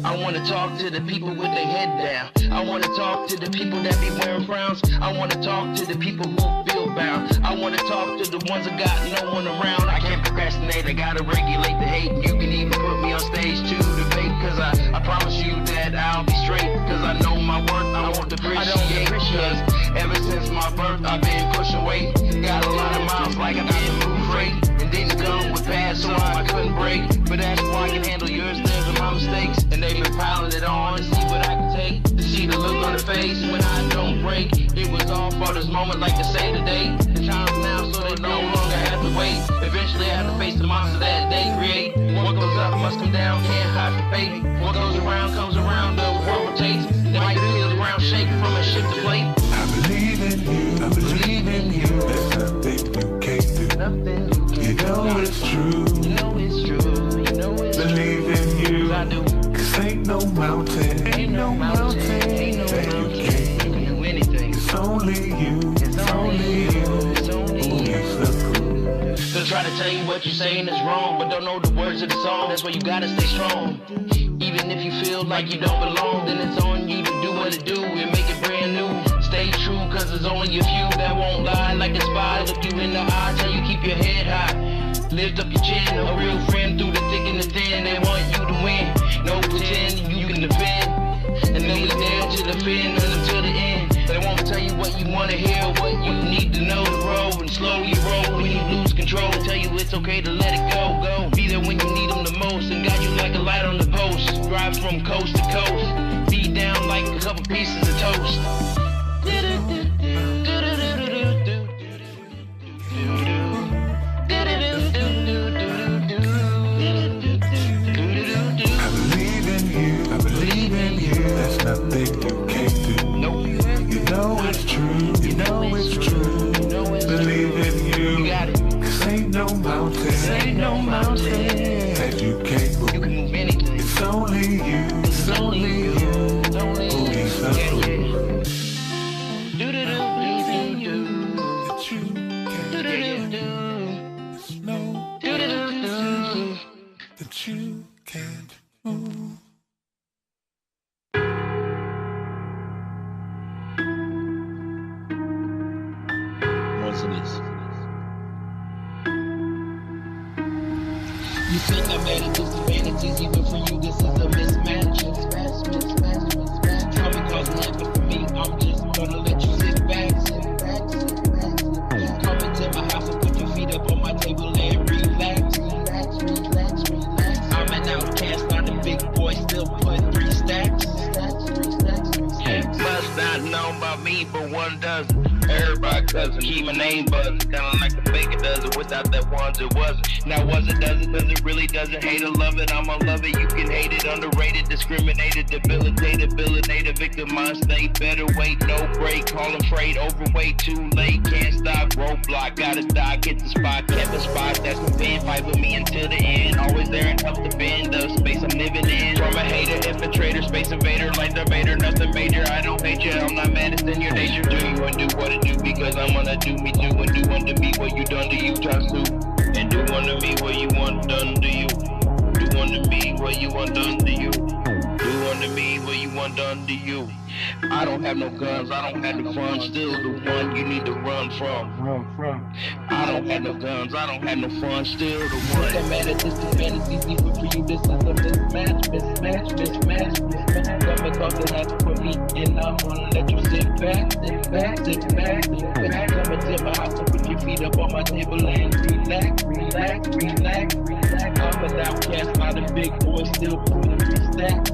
I wanna talk to the people with their head down. I wanna talk to the the people that be wearing frowns. I wanna talk to the people who feel bound. I wanna talk to the ones that got no one around. I can't procrastinate, I gotta regulate the hate. You can even put me on stage to debate, cause I promise you that I'll be straight. Cause I know my worth, I won't depreciate. Cause ever since my birth, I've been pushing weight. Got a lot of miles like I got to move freight. And didn't come with pads, so I couldn't break. But that's why I can handle yours, there's my mistakes. And they've been piling it on to see what I can take. To see the look on the face when I don't break. It was all for this moment, like to say today. The time's now, so they no longer have to wait. Eventually I have to face the monster that they create. What goes up must come down, can't hide the fate. What goes around comes around, the world rotates. They might feel the ground shake from a shift to plate. I believe in you, I believe in you. There's nothing you can't do. You know it's true. You know it's true. You know it's true. Believe in you. I do. Cause ain't no mountain, Ain't no mountain, ain't no that you mountain. can't You can do anything. It's only you, It's only you. It's only who you. needs the proof. They'll try to tell you what you're saying is wrong, but don't know the words of the song. That's why you gotta stay strong. Even if you feel like you don't belong, then it's on you to do what it do and make it brand new. Stay true, cause there's only a few that won't lie like a spy. Look you in the eye, tell you keep your head high. Lift up your chin, a real friend through the thick and the thin. They want you to win, no pretend you can defend. And they there to defend until the end. They won't tell you what you wanna hear, what you need to know. Roll and slowly roll when you lose control. Tell you it's okay to let it go, go. Be there when you need them the most and guide you like a light on the post. Drive from coast to coast, be down like a couple pieces of toast. I believe in you. There's nothing you can't do. Nope. You know it's true. You know it's true. Believe in you. You got it. Cause ain't no mountain, Ain't no mountain. that you can't move. You can move anything. It's only you. It's only you. It's only Who you. needs the proof Do-do-do-do-do-do. that you can't Do-do-do-do. know Do-do-do-do. that you can't move. You think I'm at a disadvantage, even for you this is a mismatch. Try me causing nothing for me, I'm just gonna let you sit back. Come into my house and put your feet up on my table and relax. I'm an outcast, not a big boy, still put 3 stacks. Must not know about me, but one doesn't. Everybody doesn't keep my name buzzing. Kinda like the baker does it. Without that ones it wasn't. Now was it doesn't, cause it really doesn't. Hate or love it, I'ma love it. You can hate it, underrated, discriminated, debilitated, billinated, victimized, stay better, wait, no break. Call them freight, overweight, too late, can't stop, roadblock, gotta die, get the spot, kept the spot, that's the pen, fight with me until the end. Always there and help to bend the space I'm living in. From a hater, infiltrator, space invader, like the Vader, nothing major. I don't hate you, I'm not mad, it's in your nature. Do you undo what it do, because I'm gonna do me too, and do unto me what you done to you, times 2. And do unto me what you want done to you. Do unto me what you want done to you. Do unto me what you want done to you. I don't have no guns, I don't have the fun, still the one you need to run from. I don't have no guns, I don't have no fun, still the one. I'm at a disadvantage, even for you this is a mismatch. Come and cause it happen for me, and I'm gonna let you sit back. Come into my house and put your feet up on my table and relax. I'm an outcast, not a big boy, still pulling 3 stacks.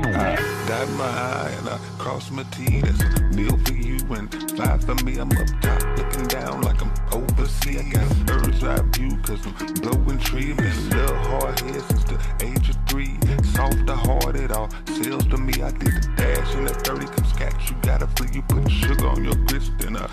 I dot my I and I cross my T. That's a meal for you and 5 for me. I'm up top looking down like I'm overseas. I got a bird's eye view cause I'm blowing trees. Been a little hard head since the age of 3. Soft to hard, it all sells to me. I did the dash and that 30 come scratch. You gotta flee, you put sugar on your grits, then not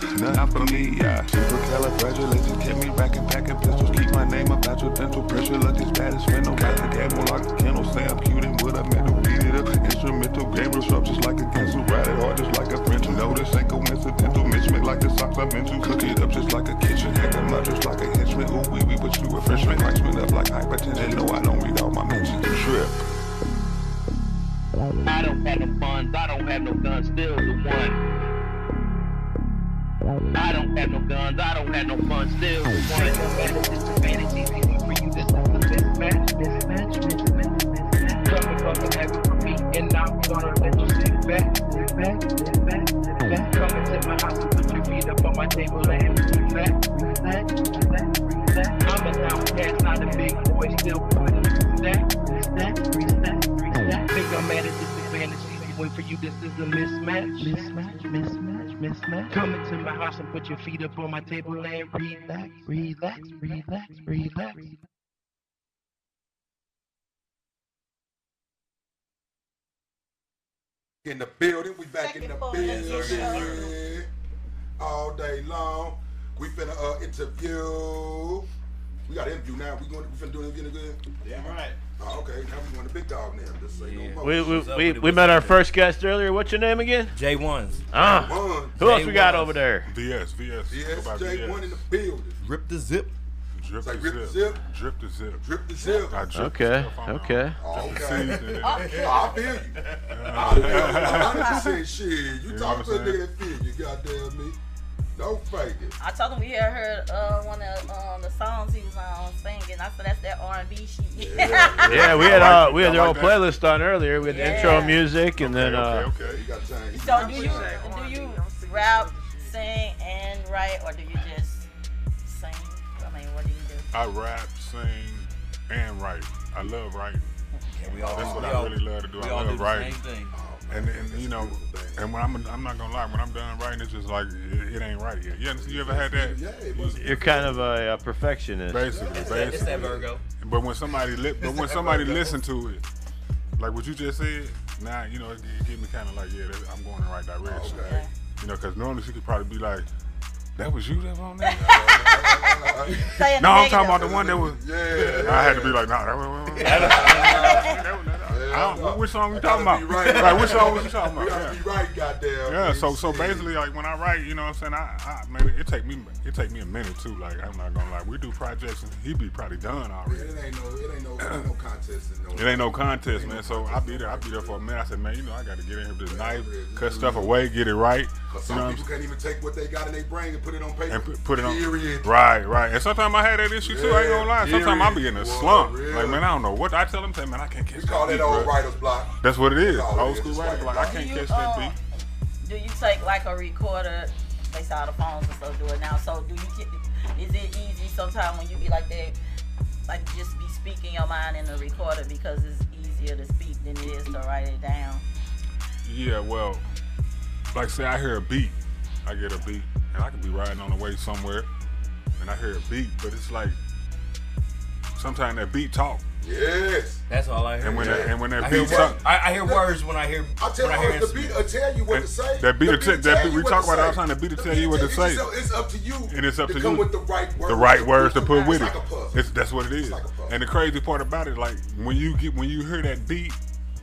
for me. Supercalifragilistic, kept me racking, packing pistols. Keep my name up out your dental pressure. Look as bad as Fennel. Got the dad won't lock the kennel. Say I'm cute and what I meant to beat it up. Instrumental game disrupt just like a cancel. Ride it hard just like a French. No, this ain't coincidental. Mitch make like the socks I'm into. Cook it up just like a kitchen. Hang them up just like a henchman. Ooh, wee, but you a freshman. Lights went up like hypertension. No, I don't read all my mentions. Trip. I don't have no funds, I don't have no guns, still the one. I don't have no guns, I don't have no funds, still the one. Disadvantage, easy for you, this is a mismatch. Coming from the heavy for me, and I'm gonna let you sit back. Come into my house and put your feet up on my table and relax. I'm an outcast, not a big boy, still putting reset. Think I'm at a disadvantage, easy win for you, this is a mismatch. Come into my house and put your feet up on my table and relax. In the building, we back in the building all day long. We finna interview. We got an interview now. We finna do an interview again. Yeah, right. Oh, okay. Now we going to big dog now. Just say no more. We met our first guest earlier. What's your name again? J1s. Who else we got over there? VS. J1 in the building. Rip the zip. Drip the zip. Okay. I feel you. 100% shit. You talk to a nigga that feel you, goddamn me. Don't fake it. I told him we had heard one of the songs he was singing. I said that's that R&B shit. Yeah, we had their whole playlist on earlier with intro music and then. Okay. You got time. So do you rap, sing, and write, or do you just sing? I mean, what do you do? I rap, sing, and write. I love writing. That's what I really love to do. I love writing. Same thing. And you know, and when I'm not gonna lie, when I'm done writing, it's just like it ain't right yet. You ever had that? You're kind of a perfectionist. Basically. It's that Virgo. But when somebody listen to it, like what you just said, now you know it get me kind of like I'm going in the right direction. Okay. You know, because normally she could probably be like, that was you that was on there? No, I'm talking about the one that was. Yeah. I had to be like, nah, that was. Which song we talking about? Right, which song was you talking about? We gotta be right, goddamn. Yeah, so basically, like when I write, you know what I'm saying, man, it take me a minute too. Like I'm not gonna lie, we do projects and he be probably done already. It ain't no contest. It ain't no contest, man. So I be there for a minute. I said, man, you know, I got to get in here with this knife, cut stuff away, get it right. Some people can't even take what they got in their brain and put it on paper. And put it on. Period. Right. And sometimes I had that issue too. I ain't gonna lie. Sometimes I be in a slump. Like, man, I don't know what I tell them. Say, man, I can't catch that. We call that old writer's block. That's what it is. Old school writer's block. I can't catch that beat. Do you take like a recorder? They saw the phones and stuff do it now. So is it easy sometimes when you be like that, like just be speaking your mind in the recorder because it's easier to speak than it is to write it down? Yeah, well, like say I hear a beat, I get a beat, and I could be riding on the way somewhere, and I hear a beat, but it's like sometimes that beat talk. Yes. That's all I hear. And when that beat talk, I hear words when I hear. I tell you, the beat will tell you what to say. That beat we talk about all the time. The beat will tell you what to say. It's up to you. And it's up to come you with the right words. The right words to put with it. Like a puzzle. That's what it is. Like a puzzle. And the crazy part about it, like when you hear that beat,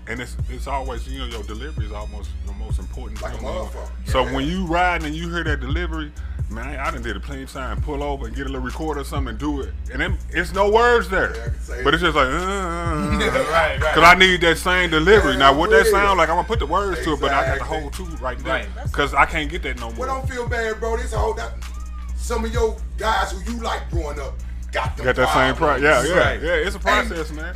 and it's always, you know, your delivery is almost the most important thing. Like a motherfucker. So when you ride and you hear that delivery, man, I done did a plenty of time, pull over and get a little recorder or something and do it. And then it's no words there. Yeah, but it's just like, right. Because I need that same delivery. Now, what that sound like, I'm going to put the words to it, but I got the whole two right there. Because I can't get that no more. Well, don't feel bad, bro. This whole, some of your guys who you like growing up got that same problem. Yeah, it's a process, and man.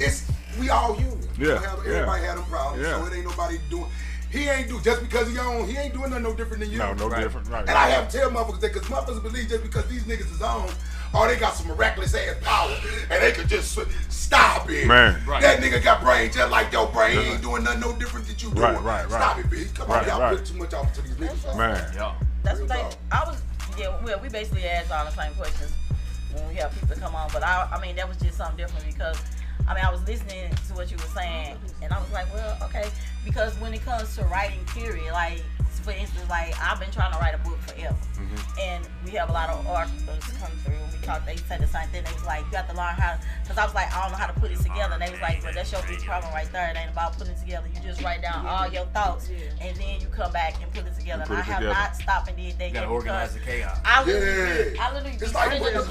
We all human. Everybody had them problems, so it ain't nobody doing. He ain't do just because he on. He ain't doing nothing no different than you. No different. Right. And I have to tell motherfuckers that because motherfuckers believe just because these niggas is on, or they got some miraculous ass power and they could just stop it. Man, that nigga got brain just like your brain. He ain't doing nothing no different than you doing. Right. Stop it, bitch. Come on, y'all put too much off to these niggas. Man, that's what we basically ask all the same questions when we have people come on. But I mean, that was just something different because. I mean, I was listening to what you were saying, and I was like, well, okay, because when it comes to writing, period, like, for instance, like I've been trying to write a book forever, and we have a lot of authors come through. And we talk. They said the same thing. They was like, you got to learn how. Because I was like, I don't know how to put it together. And they was like, well, that's your big problem right there. It ain't about putting it together. You just write down all your thoughts, and then you come back and put it together. And I have not stopped and did that. You gotta organize the chaos. I literally It's like putting a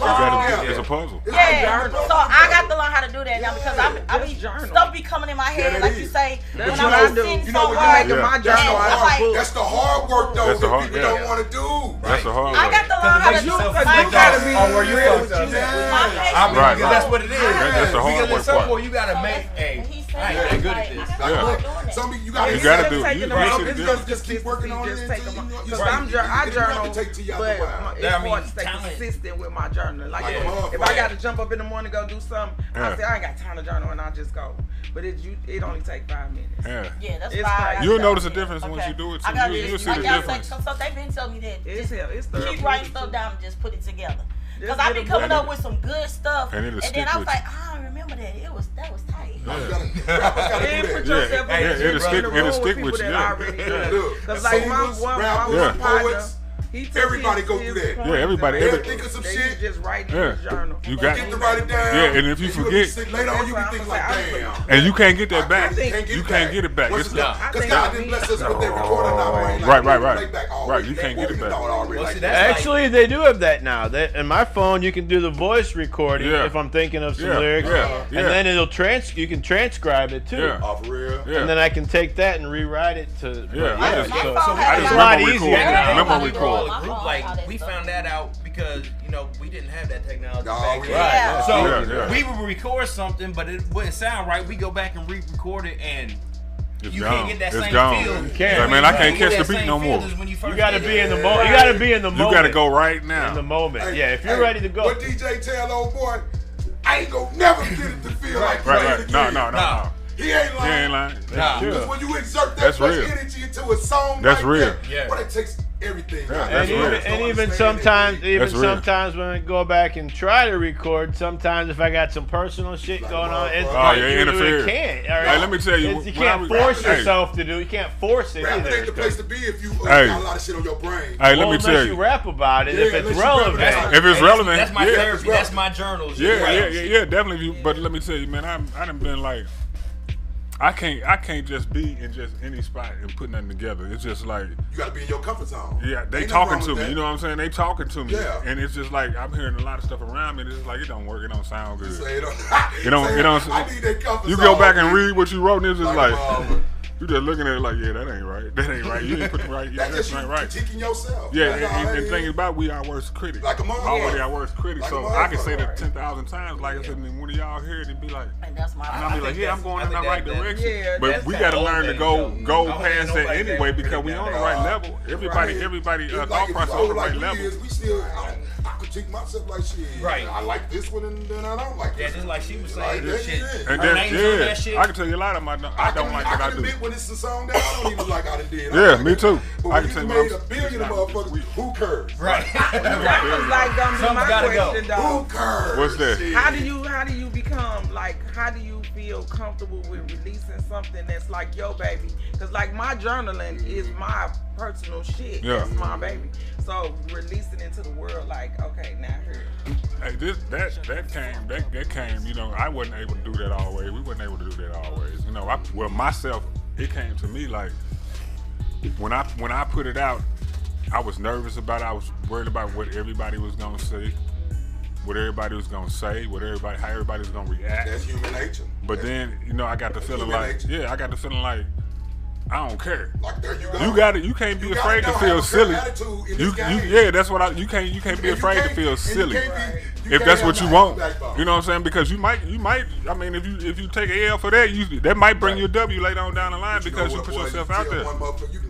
It's a puzzle. Yeah, so I got to learn how to do that now because I be stuff be coming in my head, like you say. That's when what I'm I do. sitting You know, somewhere, we're making my journal out of like, book. That's the hard work though That's the that hard- people yeah. don't want to do. That's the hard I work. got to learn how to do You gotta be where you fucked up. Right. Because that's what it is. That's the hard Because work at some part. point you gotta make I ain't that good at this. Some you You gotta gotta do. Taking You them out, gotta it's do. just just keep working on it. just take them out. Because Right. I journal, It take to you but after a while. it's hard to stay consistent with my journal. Like Like a if motherfucker. I got to jump up in the morning to go do something, I Yeah. say I ain't got time to journal and I just go. But it only take 5 minutes. Yeah. Yeah, that's It's fine. crazy. You'll notice a difference once you do it, too. I got You'll see the like y'all difference. say, so they've been telling me that It's keep therapeutic, writing too. stuff down and just put it together. Because Just I get be a coming book. up with some good stuff, And it'll then stick I was with like, I don't remember that. That was tight. Rappers gotta And do put that. yourself Yeah, in it'll the stick- room it'll with stick people with you, that yeah. already Yeah. do. Look, Because like my singers, one rappers, partner, poets, he took everybody his- go through his that. points Yeah, everybody- and They'll think of some they shit. just write in Yeah. his journal. You got- Get to write it down. Yeah, and if you you'll be forget- sick. Later on, you be thinking like, damn. And you can't get that back. Can't You can't get it back. Because It's God think didn't bless us with that recorder in our brain. Right, right, we right. play back all Right, week. you can't get it We back. know it already Well, like see, that. that's Actually, they do have that now. In my phone, you can do the voice recording Yeah. if I'm thinking of some Yeah, lyrics, yeah, yeah. and then you can transcribe it too. Yeah. Oh, for real? Yeah. And then I can take that and rewrite it to. Yeah, yeah, I just- so- I just it's a lot remember easier recording. now. Remember recording. My Group, phone, like all that we stuff. found that out because we didn't have that technology No, back we then. Yeah. So Yeah, yeah. we would record something, but it wouldn't sound right. We go back and re-record it, and It's you gone. can't get that It's same gone. feel. You can't. Like, man, I can't You get catch the that beat same no feel more. as when you You first got to did be it. in the moment. You got to be in the You moment. got to go right now. in the moment. Hey, Yeah, if you're hey, ready to go. What DJ tell old boy, I ain't gonna never get it to feel like Right, playing right. again. No. He ain't lying. He ain't lying. Nah. Sure. Because when you exert that That's much real. energy into a song That's like real. that, Yeah. but it takes everything. Yeah, out. that's real. And even Don't sometimes, understand That's real. when I go back and try to record, sometimes if I got some personal shit Like going on, it's motherfucker. Oh, yeah, you interfere. can't. Hey, let me tell you, You when can't I was- force hey. yourself to do. You can't force it Rapping ain't the either. place to be if you Hey. got a lot of shit on your brain. Hey, let Well, me unless tell you you. rap about it, Yeah, if it's unless you rap relevant. about it. If it's relevant, That's my yeah. therapy. That's my journals. Yeah, definitely. But let me tell you, man, I done been like, I can't just be in just any spot and put nothing together. It's just like, You gotta be in your comfort zone. yeah, they Ain't nothing talking wrong to with me. that. You know what I'm saying? They talking to me. Yeah. And it's just like I'm hearing a lot of stuff around me. And it's like it don't work. It don't sound good. Say it on. It don't. I need that comfort You zone. go back and read what you wrote, and it's just like a you just looking at it like, yeah, that ain't right. That ain't right. You didn't put it right. Yeah, That's that's just you not right. critiquing yourself. Yeah, That's all and that the thing is. about we our worst critic. Like a motherfucker. Already our worst critic. Like a So I can say motherfucker. that 10,000 times. Like I said, and then when y'all hear it, it be like, And that's my. and I'll be like, yeah, I'm going in the I right think that- direction. yeah, But that's we that got to whole learn to thing, go though. past that Nobody anyway that because we on the right level. Everybody Like, thought if process you on the old like right we level. is, we still, I critique myself like shit. Right. I like this one and then I don't like Yeah, this just one. like she was Like saying, that this shit. shit. And Her then, name's on that shit. I can tell you a lot of my I don't like that I do. admit when it's a song that I don't even like I done did. Yeah, like me it. too. But I when can you tell you made what a billion of motherfuckers, who cares? Right. That was like gonna be Something's my gotta go. question, Who dog. cares? What's that? Shit. How do you become like? How do you feel comfortable with releasing something that's like your baby? Because like my journaling is my personal shit. Yeah. That's my baby. So releasing into the world, like okay, now here. Hey, that came. You know, I wasn't able to do that always. We wasn't able to do that always. You know, myself, it came to me like when I put it out, I was nervous about it. I was worried about what everybody was gonna say, what everybody was gonna say, how everybody was gonna react. That's human nature. But then, you know, I got the feeling human like, nature. I got the feeling like I don't care. Like there you go. You got it. You can't be You afraid to gotta feel have a silly. attitude in You this game. yeah, that's what you can't be And afraid to can't- feel and silly. you If can't that's have what you no want, backbone. you know what I'm saying? Because you might. I mean, if you take an L for that, that might bring you a W later on down the line But because know you what, put boy, yourself you out tell there. one motherfucker,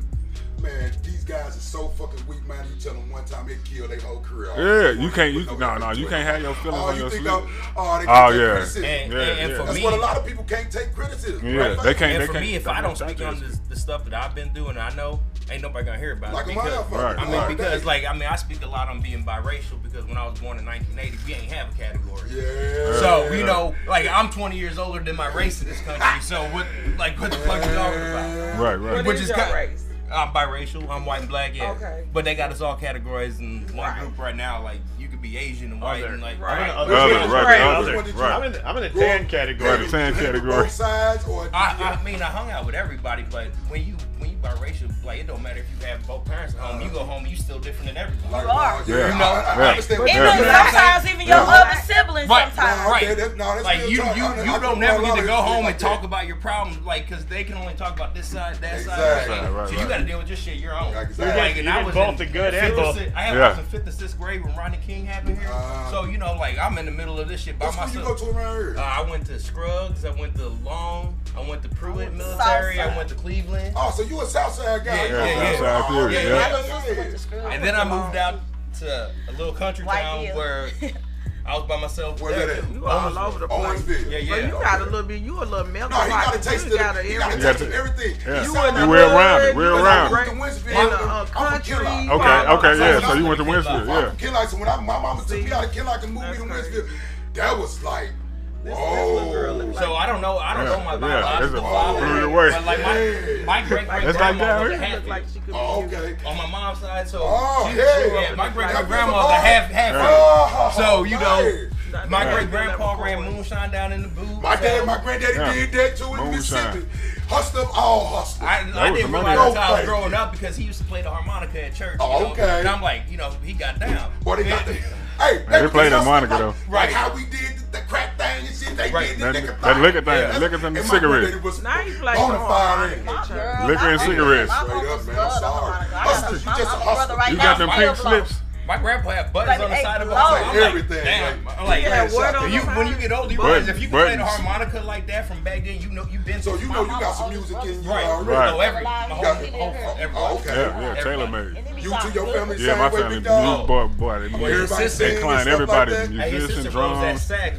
man, these guys are so fucking weak, man. You tell them one time it killed their whole career. Yeah, you can't. You can't have your feelings on you your think sleeve. they Oh, take yeah. criticism. And Yeah. for That's me, what a lot of people can't take criticism. Yeah, right? they can't. and for me, if I don't speak on the stuff that I've been through and I know, ain't nobody gonna hear about Like it. a Because, motherfucker. I mean, because I speak a lot on being biracial because when I was born in 1980, we ain't have a category. Yeah. So, you know, like I'm 20 years older than my race in this country. So what the fuck you talking about? Right. What Which is is your kind- race? I'm biracial. I'm white and black. Yeah. Okay. But they got us all categorized in one group right now. Like you could be Asian and white and like. I'm in the tan category. The tan category. Both sides, or I mean, I hung out with everybody, but when you biracial, like it don't matter if you have both parents at home. You go home, and you still different than everybody. You are. Yeah. You know. I understand. Sometimes even your other siblings. Sometimes. Right. Like you don't never get to go home and talk about your problems, like because they can only talk about this side, that side. So you got to deal with your shit your own. Like, and I was both the good and both. I was in 5th and 6th grade when Rodney King happened here. So you know, like I'm in the middle of this shit by myself. What school you go to around here? I went to Scruggs. I went to Long. I went to Pruitt Military. I went to Cleveland. Oh, so you a Southside guy? Yeah. And then I moved out to a little country town where I was by myself. Where's that at? You all over the place. Owensville. Yeah. So you got a little bit. You a little melting No, he got a pot. taste of You got everything. Yeah. You We're around it. We're around it. in a country. Okay, yeah. So you went to Winsfield, yeah. I'm from Kinlock, so when my mama took me out of Kinlock and moved me to Winsfield, that was like, whoa. So I don't know my biological father, but like my great grandma was a half. Okay. On my mom's side, so my great grandma was a half. So you know. My great grandpa ran moonshine down in the booth. My granddaddy did that too in Mississippi. Hustle them all hustle. I didn't realize until I was growing up because he used to play the harmonica at church. Okay. And I'm like, you know, he got down. Boy, they got the. Hey, they played the harmonica though. Like how we did the crack thing and shit. They did the liquor thing. That liquor thing, liquor and cigarettes. Now you play the harmonica. Liquor and cigarettes. Straight up, man. I'm sorry. Hustle, you just a hustler. You got them pink slips. My grandpa had buttons on the side of his like everything. I'm like, when you get older, you realize if you can play the harmonica like that from back then, you know you've been. So you know you got some music in you already. Right. So everybody. Okay. Tailor made. You to your family. Yeah, my family. Boy, they client everybody. Musicians, drums, sax.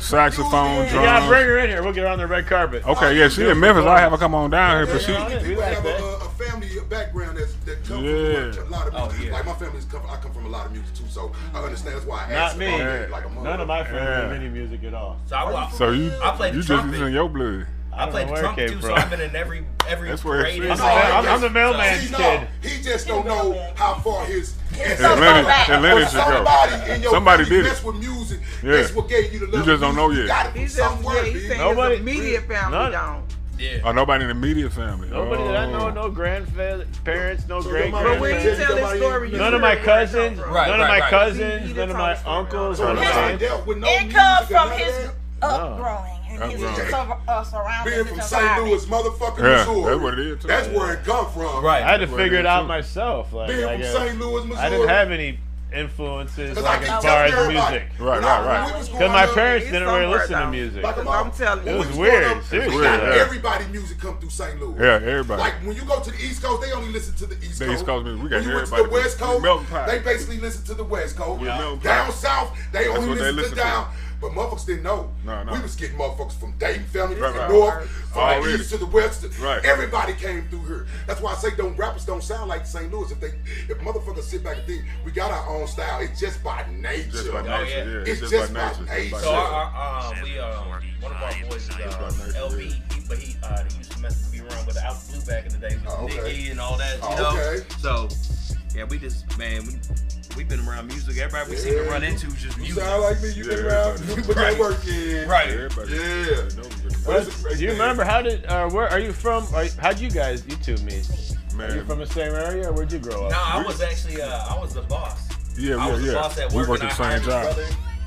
Saxophone, drums. You gotta bring her in here. We'll get her on the red carpet. Okay, yeah, she in Memphis. I have her come on down here, but she. We have a family background that comes from a lot of music. Like my family's I come from a lot of music too, so I understand. That's why I asked. Not me. Like none of my family did any music at all. So you played just in your blood. I played the trumpet too, so I've been in every parade. I'm the mailman's kid. He just don't know how far his lineage should go. Somebody did it. With music, yeah. That's what gave you the love. You just don't know yet. He's nobody immediate family don't. Yeah. Oh, nobody in the immediate family. Nobody that I know, no grandparents, no great But when you tell this story, none of my cousins, none of my cousins, none of my uncles. It comes from his upbringing. Being from St. Louis, motherfucking Missouri. That's what it is. That's where it come from. Right. I had to figure it out myself. Like, being from St. Louis, Missouri. I didn't have any influences like as far as music. Right. Because my parents didn't really listen to music. Like I'm telling you. It was weird. Seriously. Everybody music come through St. Louis. Yeah, everybody. Like when you go to the East Coast, they only listen to the East Coast. The East Coast music. We got when you went to the West Coast, they basically listen to the West Coast. Down South, they only listen to down. But motherfuckers didn't know. We was getting motherfuckers from Dayton family, from the north, from the east to the west. Everybody came through here. That's why I say rappers don't sound like St. Louis. If motherfuckers sit back and think we got our own style, it's just by nature. It's just by nature. So one of our boys is LB, but he used to mess with me around with the Out Blue back in the day with Nicky and all that, you know. So yeah, we just we've been around music. Everybody we seem to run into is just music. You sound like me. You've been around. You've been networking. Right. Do you remember where are you from? How'd you two meet? Man. Are you from the same area, or where'd you grow up? No, I was actually I was the boss. I was the boss at work. We worked the same job.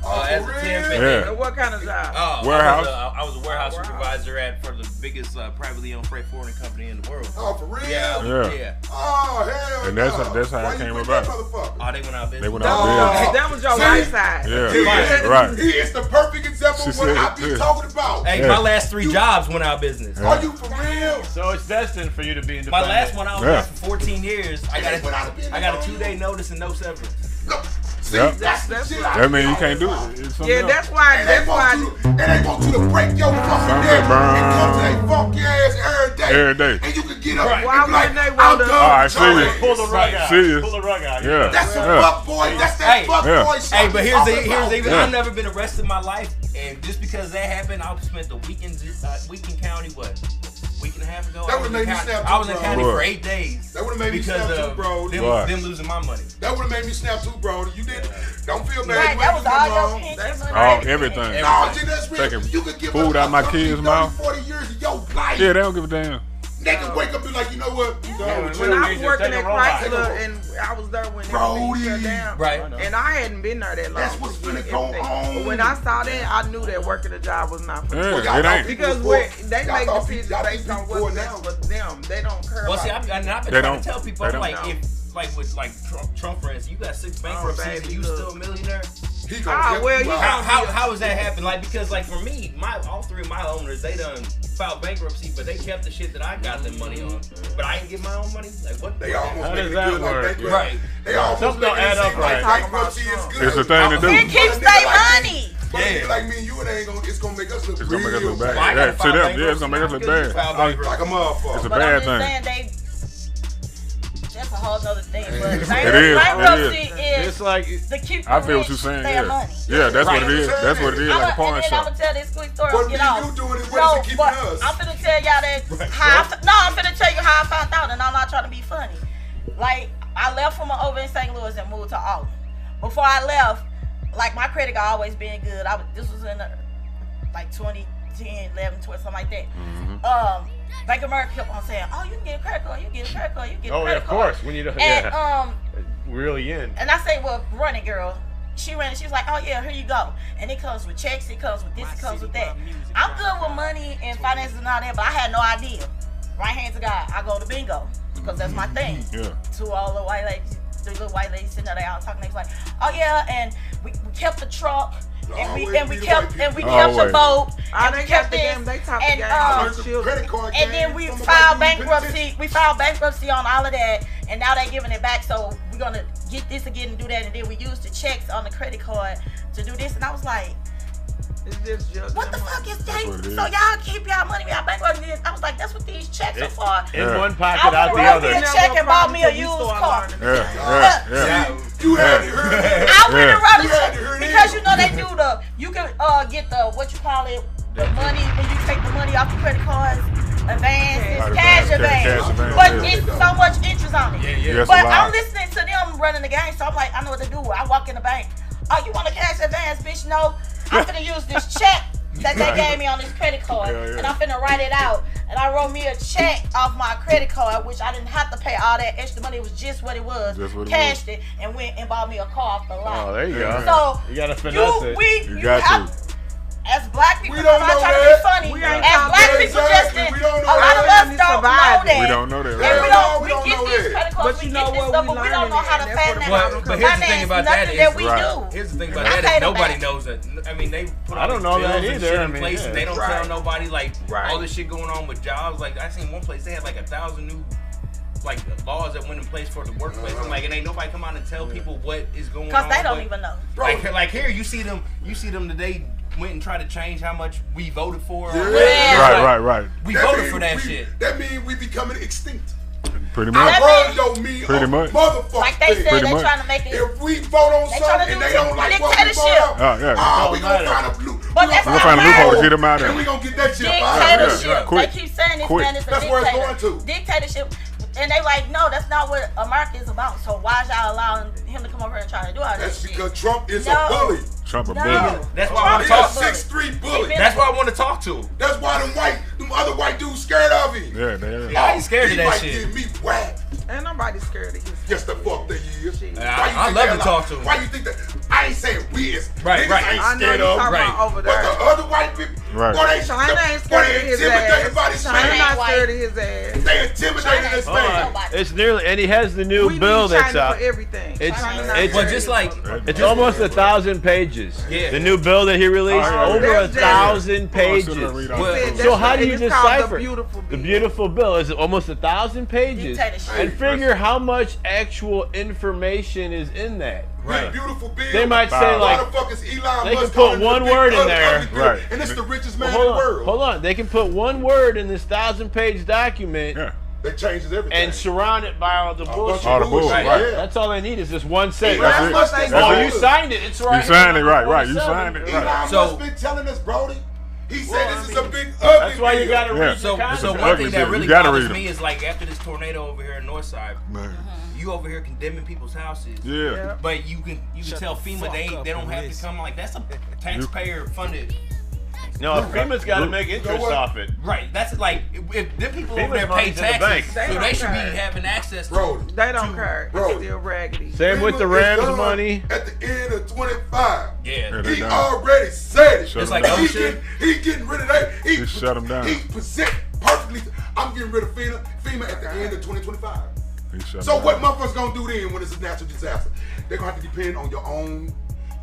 As a temp. What kind of job? Warehouse. I was a warehouse supervisor for the biggest privately owned freight forwarding company in the world. Oh, for real? Yeah. Oh, hell. And that's how I came about. Oh, they went out of business. They went out of business. That was your right side. Yeah, right. He is the perfect example of what I be talking about. Hey, my last 3 jobs went out of business. Are you for real? So it's destined for you to be independent. My last one, I was there for 14 years. I got a 2-day notice and no severance. See, that's that means you can't do it. Yeah, that's why. And they want you to break your fucking neck and come to their funky ass every day. And you can get up and be like, I'm done. All right, see you. Pull the rug out. Pull the rug out. Yeah. That's some fuck boy. That's that fuck boy shit. Hey, but here's the I've never been arrested in my life, and just because that happened, I've spent the weekend county week and a half ago. That would have made me snap too, I was in county bro. for 8 days. That would have made me snap too, bro. Them losing my money. That would have made me snap too, bro. You did. Don't feel bad. Right, that was all your pension money. Everything. No, G, that's real. Taking You could give food out my kids' mouth. 40 years of your life. Yeah, they don't give a damn. Niggas wake up and be like, you know what? When I was working at Chrysler and I was there when Brody. they shut down, Right. and I hadn't been there that long. That's what's finna go on. But when I saw that, I knew that working a job was not for me. Yeah, it ain't. Because they make decisions based on what's best for them. They don't care Well, about see, I've been trying to tell people, I'm like, if, like with like Trump, for instance, you got 6 bankruptcies and you still a millionaire. How does that happen? Like, because like for me, all 3 of my owners, they done filed bankruptcy, but they kept the shit that I got them money on. But I ain't get my own money. Like what? They almost How make does it that good work? like bankruptcy. Right. They almost Something make don't it add up seem like right. bankruptcy is good. It's a thing to do. It keeps their money. But a nigga like me and you, it's gonna make us look It's gonna make us look real bad. Yeah, to them, yeah, it's gonna make us look bad. like a motherfucker. It's a But bad I'm just thing. saying that's a whole nother thing. But is. bankruptcy is It's like the keep I feel what rich you're saying. their Yeah, money. yeah, that's what it is. That's what it is, like a pawn And then I'm shop. gonna tell this quick story. What Get me and off. you doing is what is it keeping but us? I'm finna tell y'all that I'm finna tell you how I found out, and I'm not trying to be funny. Like, I left from over in St. Louis and moved to Auburn. Before I left, like, my credit card always been good. This was in like 2010, 11, 12, something like that. Mm-hmm. Bank of America kept on saying, "Oh, you can get a credit card. You can get a credit card. You can get a oh, credit yeah, of card." course. When you don't, And really in. and I say, "Well, run it, girl." She ran it. She was like, "Oh yeah, here you go." And it comes with checks. It comes with this. It comes with that. I'm good with money and finances and all that, but I had no idea. Right hand to God, I go to bingo because that's my thing. Yeah. To all the white ladies, the little white ladies sitting there all talking. They was like, "Oh yeah," and we kept the truck. And we kept the boat. And we kept this. And then we filed bankruptcy. We filed bankruptcy on all of that, and now they're giving it back. So we're gonna get this again and do that. And then we used the checks on the credit card to do this. And I was like, what the fuck is that? So y'all keep y'all money, y'all bankruptcy. I was like, that's what these checks are for. In one pocket, out the other. I check and bought me a used car. Yeah. You had to hear that. I went and wrote it because you know they do you can get the, what you call it, the money, when you take the money off the credit cards, cash advance. But it's so much interest on it. But I'm listening to them running the game, so I'm like, I know what to do. I walk in the bank. Oh, you want a cash advance, bitch? No. I'm gonna use this check that they gave me on this credit card, and I'm finna write it out. And I wrote me a check off my credit card, which I didn't have to pay all that extra money. It was just what it was. Cashed it and went and bought me a car off the lot. Oh, there you go. So you gotta finesse it. You got to. As black people, We don't I'm not know trying that. to be funny. As black people, Exactly. We don't know a lot of that. us don't know that. We don't know that. And Right? we get these credit cards, But we you get know this what, stuff, we but we don't know how to learning, and finance. But here's the thing about that is, we Right. do. Here's the thing about I that pay is them nobody back. knows that. I mean, they put I all don't these know that bills and either. shit I in mean, place, yeah. and they don't Right. tell nobody like Right. all this shit going on with jobs. Like I seen one place they had like 1,000 new like laws that went in place for the workplace. I'm like, and ain't nobody come out and tell people what is going on. Because they don't even know. Like here, you see them today. Went and tried to change how much we voted for. Yeah. Right. We voted for that shit. That means we becoming extinct. Pretty much. Our word don't mean Pretty much. motherfucker. Like they said, Pretty they much. trying to make it. If we vote on They something tryna and do they don't like what we vote dictatorship. on, we gonna find a blue. But that's We're gonna find a loophole to get them out of And we there. gonna get that shit Dictatorship. Yeah. Quick. They keep saying this Quick. man is a That's where it's dictator. going to. Dictatorship. And they like, no, that's not what America is about. So why is y'all allowing him to come over here and try to do all That's this shit? because Trump is No. a bully. Trump a No. bully. That's why I want He's to a talk. 6'3" bully. That's why I want to talk to him. That's why them other white dudes scared of him. Yeah, they are. Yeah, I ain't scared of He that might shit. get me whacked. Ain't nobody scared of his. Yes, the fuck they is. I love to talk to him. Why you think that? I ain't saying we is Right, niggas right. ain't I know scared you of. talking right. about over But there. the other white people, Right. boy, they China ain't boy, scared they of his intimidated by ass. this China man. not scared of his ass. They intimidated this Hold man. on. It's nearly, and he has the new We bill need that's China out. for everything. It's- China not it's- scared But just of like It's almost 1,000 pages. Yeah. The new bill that he released, Oh, yeah. over That's 1,000 Well, pages. so they'll read all Well, that. That's So what- how do you and it's called decipher the beautiful the bill. beautiful bill? Is it almost 1,000 pages? Dictatorship. And figure how much actual information is in that. Right. Beautiful bill. They might say Why like, the fuck is Elon they Musk can put calling one the big word in ugly there. bill? Right. And it's the richest man hold in the on, world. hold on. They can put one word in this 1,000-page document Yeah. That changes everything. and surround it by all the bullshit. All the bullshit, Right. right. Yeah. That's all they need is just one sentence. That's Elon it. Musk That's ain't it. Oh, telling you us. signed it. It's right. You signed it, here. right. You signed it, Elon right. So- Musk been telling us, Brody. He said this is a big ugly. That's why you gotta read. So one thing that really bothers me is like after this tornado over here in Northside, you over here condemning people's houses. Yeah. But you can tell FEMA they don't have to come. Like that's a taxpayer funded. No, FEMA's got to make interest off it. Right. That's like if them people over there pay taxes, so they should be having access to. They don't care. It's still raggedy. Same with the Rams money. At the end of 25, yeah, he already said it. It's like he getting rid of that. He shut him down. He present perfectly. I'm getting rid of FEMA at the end of 2025. So what motherfuckers gonna do then when it's a natural disaster? They're gonna have to depend on your own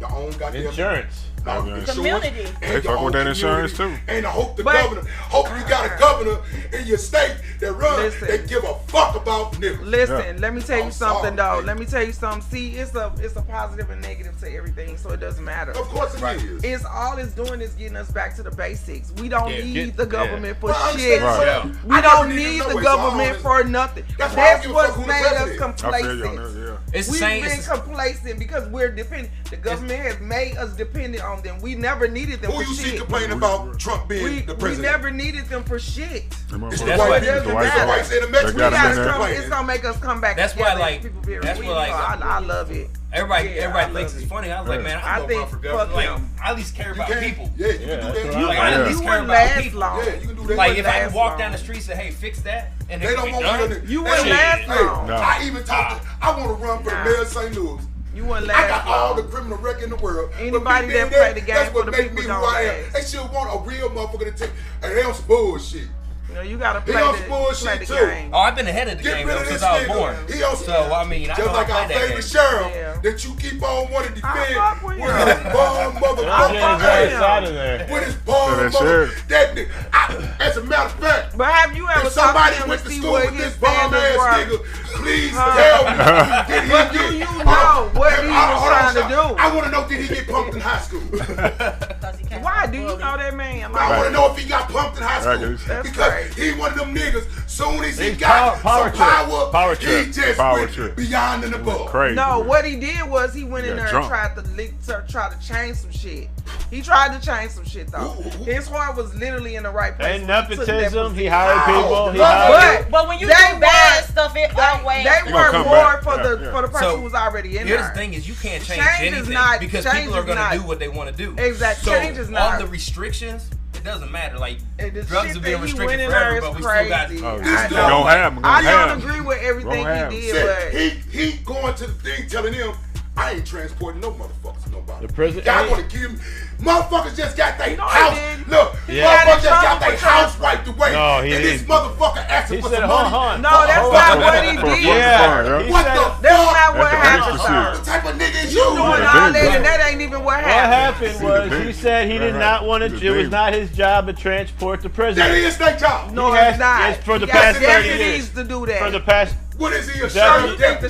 goddamn insurance. Community. They fuck with that insurance too. And I hope you got a governor in your state that runs that give a fuck about niggas. Listen, let me tell you something though. Let me tell you something. See, it's a positive and negative to everything, so it doesn't matter. Of course it is. It's all it's doing is getting us back to the basics. We don't need the government for Well, shit. Right. We don't need the government for nothing. That's what's made us complacent. It's the We've same. been complacent because we're dependent. The government has made us dependent on them. We never needed them Who for you see shit. complaining about Trump being the president? We never needed them for shit. It's the white people. The whites and the Mexicans. It's gonna make us come back. That's why, together. like, People be that's real. why, like, I love it. Everybody thinks it's funny. I was like, man, I think for government. Like, I at least care about people. Yeah, you can do that. Like, I at least care about people. Yeah, you can do that. Like, if I can walk down the street and say, hey, fix that, and they don't want to. You wouldn't last long. I even talked. I want to run for the mayor of St. Louis. You wouldn't last I got all long. the criminal record in the world. Anybody that play the game for the people don't last. They should want a real motherfucker to take. And they on some bullshit. You know, you gotta play the game. Oh, I've been ahead of the game though, since I was born. So I mean, I just like our favorite sheriff that you keep on wanting to defend with his bomb motherfucker. With his bomb motherfucker. That nigga. As a matter of fact, but have you ever somebody went to school with this bomb ass nigga? Please tell me. Do you know what he was trying to do? I want to know, did he get pumped in high school? Why do you know that man? I want to know if he got pumped in high school. Because he one of them niggas. Soon as he got some power, he just went beyond and above. No, what he did was he went in there and tried to change some shit. He tried to change some shit though. His heart was literally in the right place. And nepotism, he hired people. But when you do bad stuff, it outweighs. They work more for the person who's already in there. Here's the thing: is you can't change anything because people are gonna do what they want to do. Exactly. So change is not. all the restrictions. It doesn't matter. Like drugs are being restricted forever, but we still got. I don't agree with everything he did, but he going to the thing telling him, I ain't transporting no motherfuckers to nobody. The president. Y'all gonna give him. Motherfuckers just got their house. Look, motherfuckers just got their house wiped away. No, he and didn't. this motherfucker asking for some money. No, that's not what he did. Yeah. What the fuck? That's not what happened, sir. What type of nigga is you? You doing all that, and that ain't even what happened. What happened was he said he did not want to. It was not his job to transport the prisoner. That is their job. No, it's not. It's for the past 30 years. He needs to do that. For the past. What is he, a That's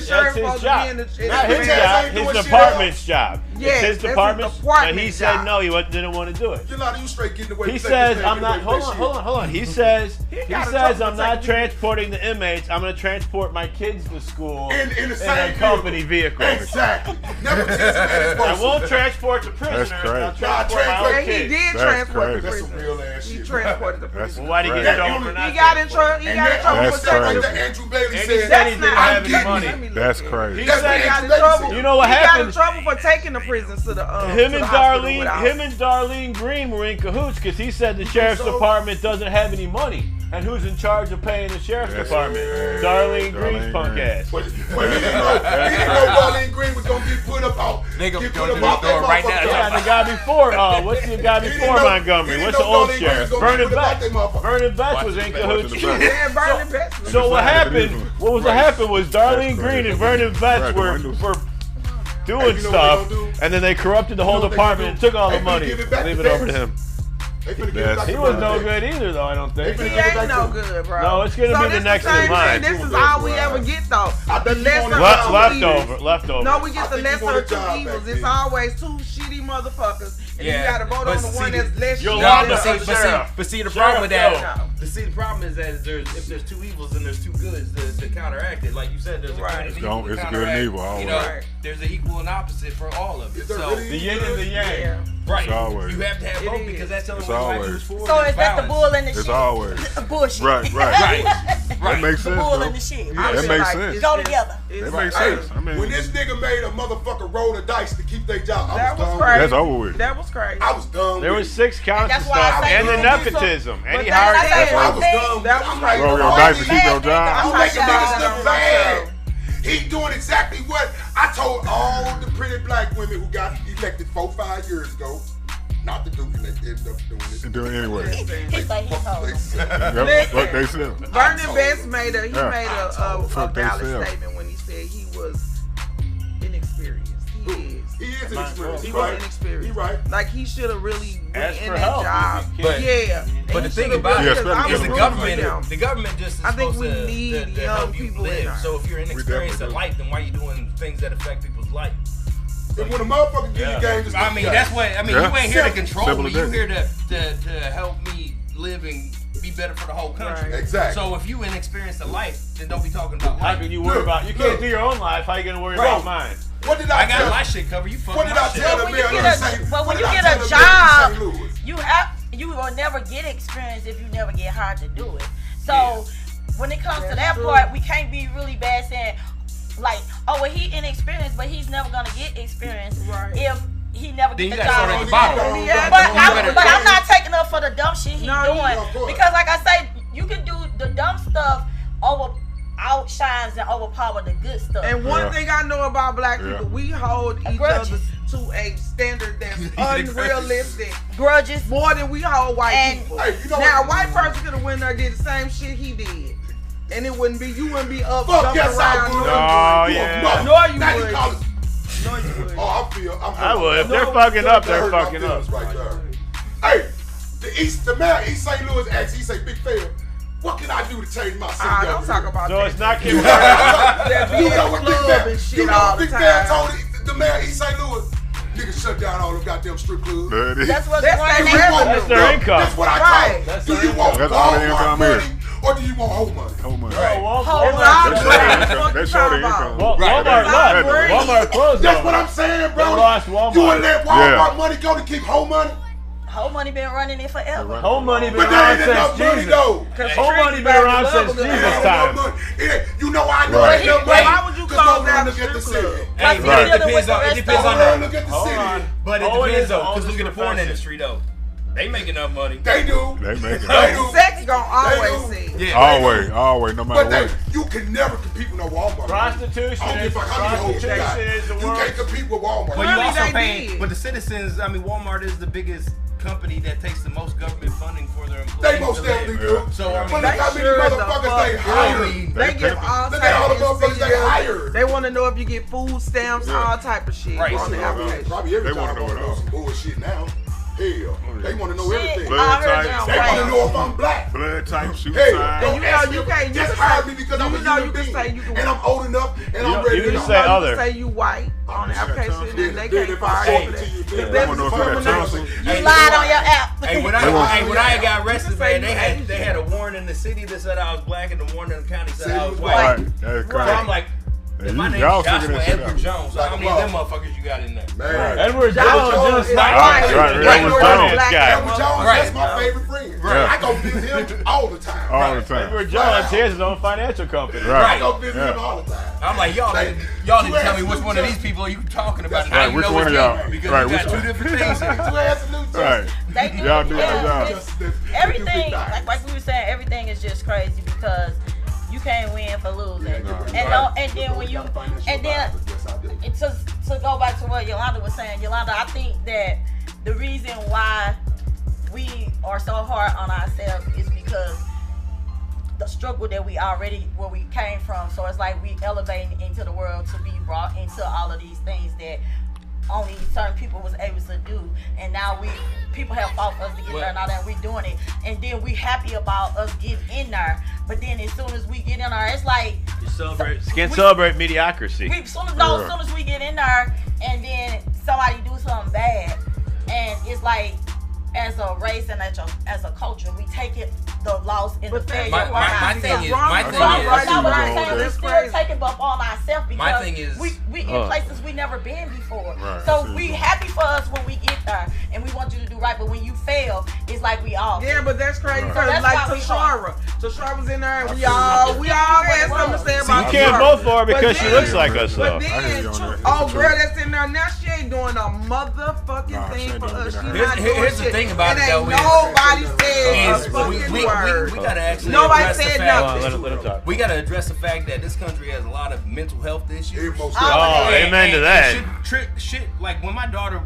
sheriff? his job. Not his job. His department's job. Yes, it's his department. But he said no, he didn't want to do it. You straight getting away. He says I'm not. Hold on. He says I'm not transporting the inmates. I'm going to transport my kids to school in a company vehicle. Exactly. I won't transport the prisoners. I'll transport my own kids. He did transport the prisoners. That's some real ass shit. He transported the prisoners. Well, why did he get in trouble for not? He got in trouble. He got in trouble for taking Andrew Bailey and he said he didn't have any money. That's crazy. He said he got in trouble. You know what happened? He got in trouble for taking the prisons to the him and Darlene Green were in cahoots because he said the sheriff's department doesn't have any money. And who's in charge of paying the sheriff's department? Darlene Green's punk ass. But he didn't know Darlene Green was gonna get put up out. Nigga, go to the door right now. Yeah, the guy before. What's the guy before Montgomery? What's the old sheriff? Vernon Betts. Vernon Betts was in cahoots. So what happened? What happened was Darlene Green and Vernon Betts were doing stuff, and then they corrupted the whole department and took all the money. Leave it over to him. He was no good either, though, I don't think. He ain't no good, bro. No, it's going to be the next in line. This is all we ever get, though. The lesser leftover. No, we get the lesser of two evils. It's always two shitty motherfuckers and you got to vote on the one that's less shit. But see, the problem with that. The problem is that if there's two evils, then there's two goods to counteract it. Like you said, there's a good and evil. It's a good and evil. Always. You know, there's an equal and opposite for all of it. So the yin and the yang. Right. You have to have both because that's the only way you move forward. So is that the bull and the shit? It's always. Bullshit. Right. That makes sense. The bull and the shit. That makes sense. Go together. That makes sense. I mean, when this nigga made a motherfucker roll the dice to keep their job, that was crazy. That's over with. That was crazy. I was dumb. There was 6 counts of stuff and the nepotism. And he hired I was dumb. That was crazy. Roll your dice to keep your job. I'm making niggas look bad. He doing exactly what I told all the pretty black women who got elected 4-5 years ago not to do, and they ended up doing it. And do it anyway. What they said. Vernon Best made a valid statement when he said he was inexperienced. He is inexperienced. He was inexperienced. He right. Like he should have really asked been for in that help. job. But the thing about it is the government just is supposed to help you live. So if you're inexperienced in life, then why are you doing things that affect people's life? When a motherfucker get your game, I mean, that's what I mean. You ain't here to control me. You're here to help me live and be better for the whole country. Right. Exactly. So if you inexperienced in life, then don't be talking about life. How can you worry about? You can't do your own life. How you gonna worry about mine? What did I got my shit covered. You fucking what did I tell the man? But when you get a job, you will never get experience if you never get hired to do it. So when it comes to that part, we can't be really bad saying like, oh well, he inexperienced, but he's never gonna get experience if he never get the job. But I'm not taking up for the dumb shit he's doing because, like I say, you can do the dumb stuff outshines and overpower the good stuff. And one thing I know about black people, we hold each other to a standard that's unrealistic. Grudges more than we hold white people. Hey, you know now, a white person could have went there and did the same shit he did. And it wouldn't be, you wouldn't be up jumping around. No, yeah. No, you would. No, you would. Oh, I would. If they're fucking up, they're fucking up. Right there. Hey, the mayor of East St. Louis asked, he say, Big Fair, what can I do to change my city? Don't talk about that. No, it's not Kim. You know what Big Fair told the mayor of East St. Louis? Niggas shut down all them goddamn strip clubs. That's what's That's their income. That's what I told. Do you want Walmart money or do you want home money? Home money. That's short income. Walmart left. Walmart closed. That's what I'm saying, bro. They lost Walmart. You would let Walmart money go to keep home money? Home money been running it forever. Home money been around since Jesus. Home money been around since Jesus time. You know I know ain't no money. Why would you close down the strip club? Hey, but it depends on Look at the city. But it depends though, because look at the porn industry though. They make enough money. They do. They make it. They do. Sex gonna always see. Yeah. Always, no matter what. You can never compete with no Walmart. Prostitution is the You world. can't compete with Walmart. But you also paying. But the citizens, I mean, Walmart is the biggest company that takes the most government funding for their employees. They most definitely do. So I mean, look how many motherfuckers they hired. They give all Look at all the motherfuckers they hired. They want to know if you get food stamps, all type of shit. Right. On the application. Probably every They time want to know some bullshit now. Hell, they want to know everything. Blood type. They want to know if I'm black. Blood type, shoe Hey, size. don't ask me. Just hire me because I'm a human being. And I'm old enough and I'm ready to go. You can say other. Say you white on the application and they can't fire you for that. They want to know if you got Johnson. You lied on your app. Hey, when I got arrested, man, they had a warrant in the city that said I was black and the warrant in the county said I was white. That's So I'm like, my name's y'all Joshua figure that shit Edward out. Jones. So how many of them motherfuckers you got in there? Man. Edward Jones is Right. Edward Jones guy. Edward Jones, that's my favorite friend. Right. I go visit him all the time. All the time. Edward Jones has his own financial company. I go visit him all the time. I'm like, y'all need to tell me which one of these people are you talking about. Right, which one of y'all? Because Right, you got two different things in it. Right. They do. Y'all do your job. Everything, like we were saying, everything is just crazy because you can't win for losing. And then when you, and then to go back to what Yolanda was saying, Yolanda, I think that the reason why we are so hard on ourselves is because the struggle that where we came from. So it's like we elevating into the world to be brought into all of these things that only certain people was able to do, and now people have fought for us to get there, and all that, we doing it, and then we happy about us getting in there. But then as soon as we get in there, it's like you can't celebrate mediocrity. As soon as we get in there, and then somebody do something bad, And it's like, as a race and as a culture, we take it the loss in the failure. My thing is, we still take it up on ourselves because we in places we never been before. Right, so we happy for us when we get there, and we want you to do right. But when you fail, it's like we all. Yeah, but that's crazy. Right. Like Tashara was in there, and we all had something to say about. You can't vote for her because she looks like us, though. But then, girl that's in there now, she ain't doing a motherfucking thing for us. Here's the thing about it, though. Nobody said a fucking word. We gotta actually nobody said nothing. Let him talk. We gotta address the fact that this country has a lot of mental health issues. Oh, amen to that. Shit, like when my daughter,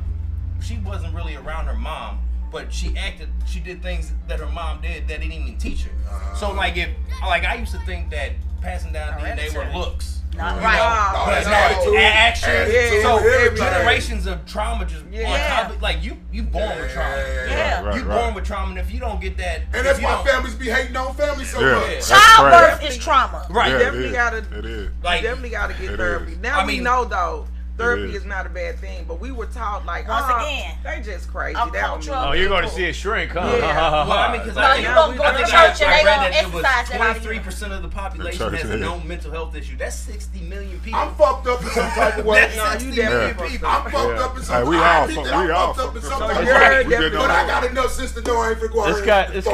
she wasn't really around her mom, but she did things that her mom did that didn't even teach her. So like I used to think that passing down DNA were looks. Not right. But no, action. So generations of trauma just on top of, like you born with trauma. Yeah. You born with trauma, and if you don't get that, and that's why families be hating on families so much. Childbirth is trauma. Right. You definitely gotta. It is. Like, you definitely gotta get therapy. Now we know though. Therapy is not a bad thing, but we were taught like once again, they just crazy. Oh, you're going to see it shrink, huh? Yeah. Well, I mean, because you gonna go to church and they gonna exercise that. 23% of the population has a known mental health issue. That's 60 million people. I'm fucked up in some type of way. That's 60 million people. I'm fucked up in some. We all fucked up in some type of way. But I got enough sense to know I ain't finna go ahead. This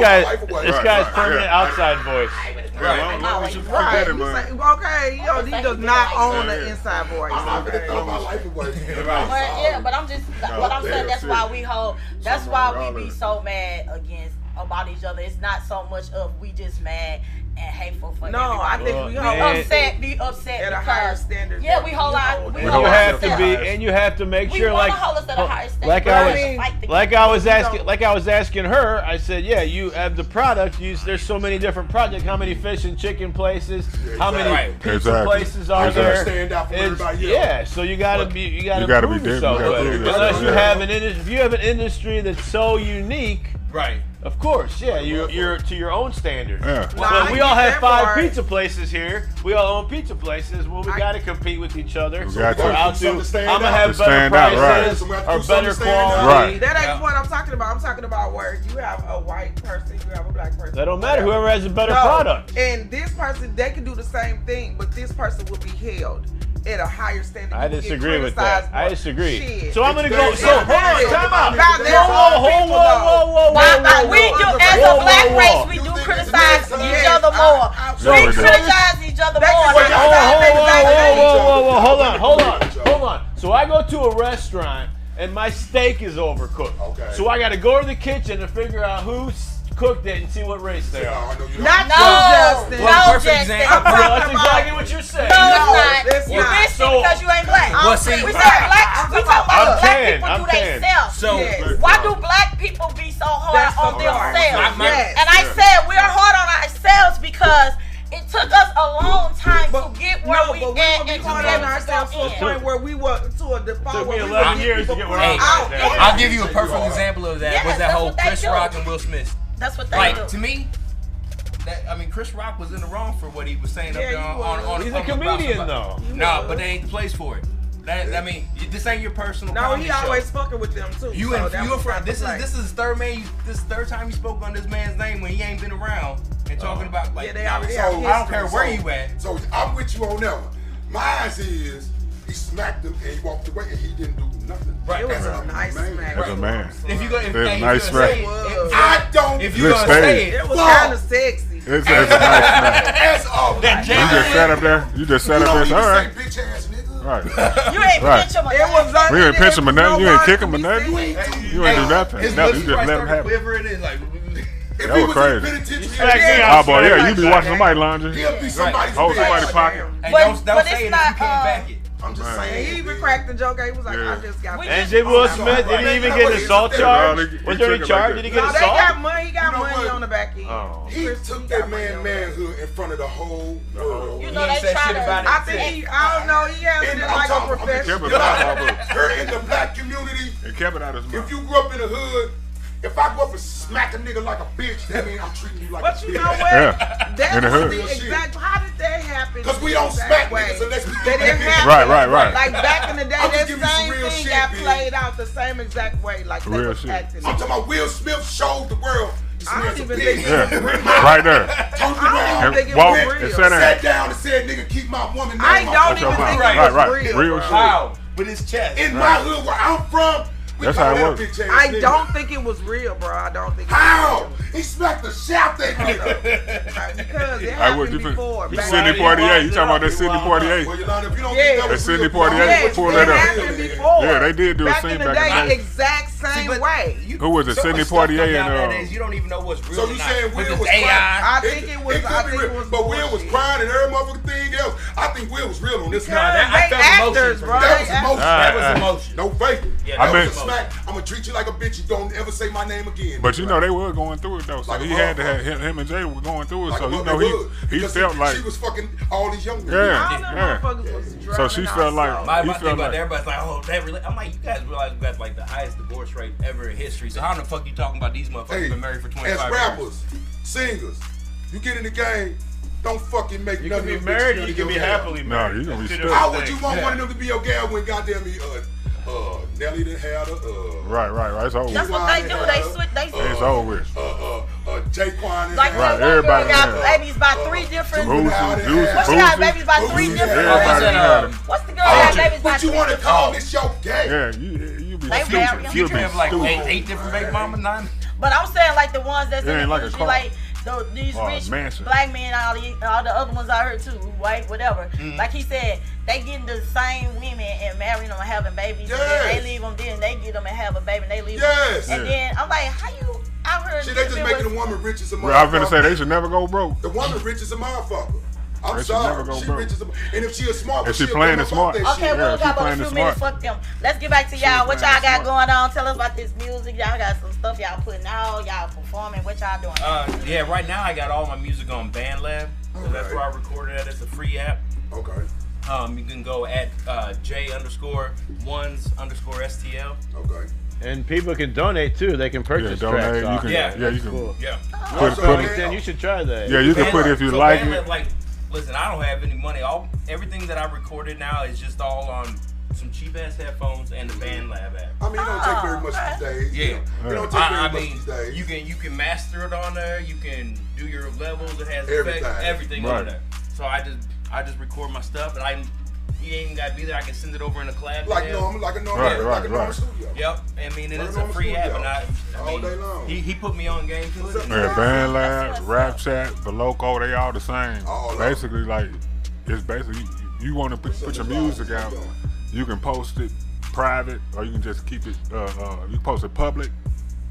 guy's permanent outside voice. Okay, he does not own the inside voice. I'm not gonna throw my life away. But I'm just what I'm saying. That's why we be so mad about each other. It's not so much of we just mad and hateful for everybody. I think we be upset at a higher standard. Yeah, we hold our. You have to be, and you have to make sure, like I was asking her. I said, yeah, you have the product. There's so many different projects. How many fish and chicken places? How many pizza places are there? Stand out for everybody else. Yeah, so you gotta prove yourself. Unless you have if you have an industry that's so unique. Right. Of course, yeah. You're to your own standards. Yeah. So we all have 5 pizza places here. We all own pizza places. Well, we got to compete with each other. I'm gonna have better prices or better quality. Right. That ain't what I'm talking about. I'm talking about where you have a white person, you have a black person. That don't matter. Whoever has a better product. And this person, they can do the same thing, but this person will be held at a higher standard. I disagree with that. I disagree. Shit. So I'm gonna go. So hold on, time out. Whoa. We do as a black race. We do criticize each other more. We criticize each other more. Hold on. So I go to a restaurant and my steak is overcooked. Okay. So I got to go to the kitchen and figure out who's cooked it and see what race they are. Justin. That's exactly what you're saying. No, it's not. You missed it because you ain't black. We said black. We talking about black people do themselves. So why do black people be so hard on themselves? And I said we're hard on ourselves because it took us a long time to get where we at and to get ourselves to a point where we were to a default. Took me 11 years to get where I was at. I'll give you a perfect example of that. Was that whole Chris Rock and Will Smith? That's what they do. To me, Chris Rock was in the wrong for what he was saying up there on He's a comedian, though. No, but they ain't the place for it. This ain't your personal. No, he always fucking with them too. This is the third time you spoke on this man's name when he ain't been around and talking about I don't care where you at. So I'm with you on that one. Mine is he smacked him and he walked away and he didn't do nothing. Right. It was a nice smack. As a man. If you go, nice smack. I don't. If you gonna say it was kind of sexy. It's a nice smack. As always. You just sat up there. All right. Bitch ass nigga. Right. You ain't pinch him or nothing. We ain't pinch him or nothing. You ain't kick him or nothing. You ain't do nothing. You just let him have it. That was crazy. Oh boy, yeah, you be watching somebody laundry. He'll be somebody's hold somebody's pocket. Don't say it if you can't back it. I'm just saying. He even cracked the joke. He was like, I just got. And did Will Smith? Did he even get an assault charge? Was there a charge? Did he get assault? They got money. He got money on the back end. He took that manhood in front of the whole world. You know they try to. I think I don't know. He has it like a professional. Her in the black community. He kept it out of his mouth. If you grew up in the hood. If I go up and smack a nigga like a bitch, that means I'm treating you like a bitch. But you know what? Yeah. That's the exact. How did that happen? Because we don't smack niggas unless we they didn't have Right. Like back in the day, that same thing got played out the same exact way, like they Real was shit. acting. I'm talking about Will Smith showed the world. I don't even big. think it was real. Right there. Turned I don't around, think it Walk was and real. sat down and said, "Nigga, keep my woman." I don't even think it was real. Real shit. Wow, with his chest. In my hood where I'm from, we That's call how it that a works. bitch ass I nigga. don't think it was real, bro. I don't think. How? He smacked the shit out that nigga. Because it Hey, what happened before. you Back Sidney then. Poitier? You talking about that Sidney Poitier? Well, Yolanda, if you don't Yeah. think that That was Sidney real, Poitier, Yes, pull it that up. happened before. Yeah, they did do a back scene in the back in day, the day. exact same way. Who was it? So Sidney much stuff Poitier comes and out nowadays, you don't even know what's real. So you saying with Will this was AI? crying? I think it was. I think it was. But Will was bullshit. crying and every motherfucking thing else. I think Will was real on this. Because that- I they felt actors, emotion bro. That was They emotion. That was emotion. No faking. Yeah, that I was a mean- smack. I'm gonna treat you like a bitch. You don't ever say my name again. But you know they were going through it though, so Like a he had to have motherfucker. him and Jay were going through it, Like so a you mother know would, he because felt like she was fucking all these young women. Yeah. All them Yeah. motherfuckers was So drugging she out felt like- south. My You thing feel about like- that, everybody's like, oh, that really. I'm like, you guys realize we got like the highest divorce rate ever in history. So how the fuck you talking about these motherfuckers Hey, been married for 25 as years? rappers, singers, you get in the game, don't fucking make You none can of be them bitches married, feel you can be your gal. happily No, married. you gonna be That's two stuck. How different would you things. want one of them to be your gal when goddamn me, Nelly done had a, right, it's over. That's with. what they do. They switch. It's over with. Jaquan Like had Right, that one girl everybody got had- babies by 3 different. Boosie, Well, she got babies by 3 Boosie, different. everybody had them. What's the girl that got babies by What you 3 want to different? call this your gay? Yeah, you be They stupid. married. You'll You be have like stupid. eight different baby mamas, 9. But I'm saying like the ones that's It in ain't the like a industry, car. like these Or a rich mansion. black men, all the other ones out here too, white, whatever. Like he said, they getting the same women and marrying them and having babies. And then they leave them, then they get them and have a baby and they leave Yes. them. And then I'm like, how you out here? Shit, they just making the woman rich as a motherfucker. Well, I was gonna say they should never go broke. The woman rich as a motherfucker. I'm They should never sorry, go she broke. rich as a and if she a smart, If she she'll playing come it up smart. off that Okay, shit. we only got about playing a it few minutes. smart. Fuck them. Let's get back to y'all. What playing y'all it got smart. going on? Tell us about this music. Y'all got some stuff y'all putting out. Y'all performing. What y'all doing? Yeah, right now I got all my music on BandLab. So that's where I recorded at. It's a free app. Okay. You can go at J_1s_STL. Okay. And people can donate too. They can purchase donate, tracks. you off can- it. yeah, you can- Cool. Yeah. Put Also, it- Then you should try that. Yeah, you can put it if you So like BandLab, it. like, listen, I don't have any money. Everything that I recorded now is just all on some cheap ass headphones and the BandLab app. I mean, it don't take very much these days. Yeah. It don't take very I much mean, these days. you can master it on there. You can do your levels. It has Everything. effects, everything Right. on there. So I just record my stuff, and you ain't even got to be there. I can send it over in a collab. like a normal studio. Yep. I mean, and Like it's a a normal free app, studio. and I All mean, day long. he put me on game to it. Yeah, BandLab, Rap Chat, Beloco, they all the same. All of Basically, like, it's basically, you want to put your music out, you can post it private, or you can just keep it, you post it public,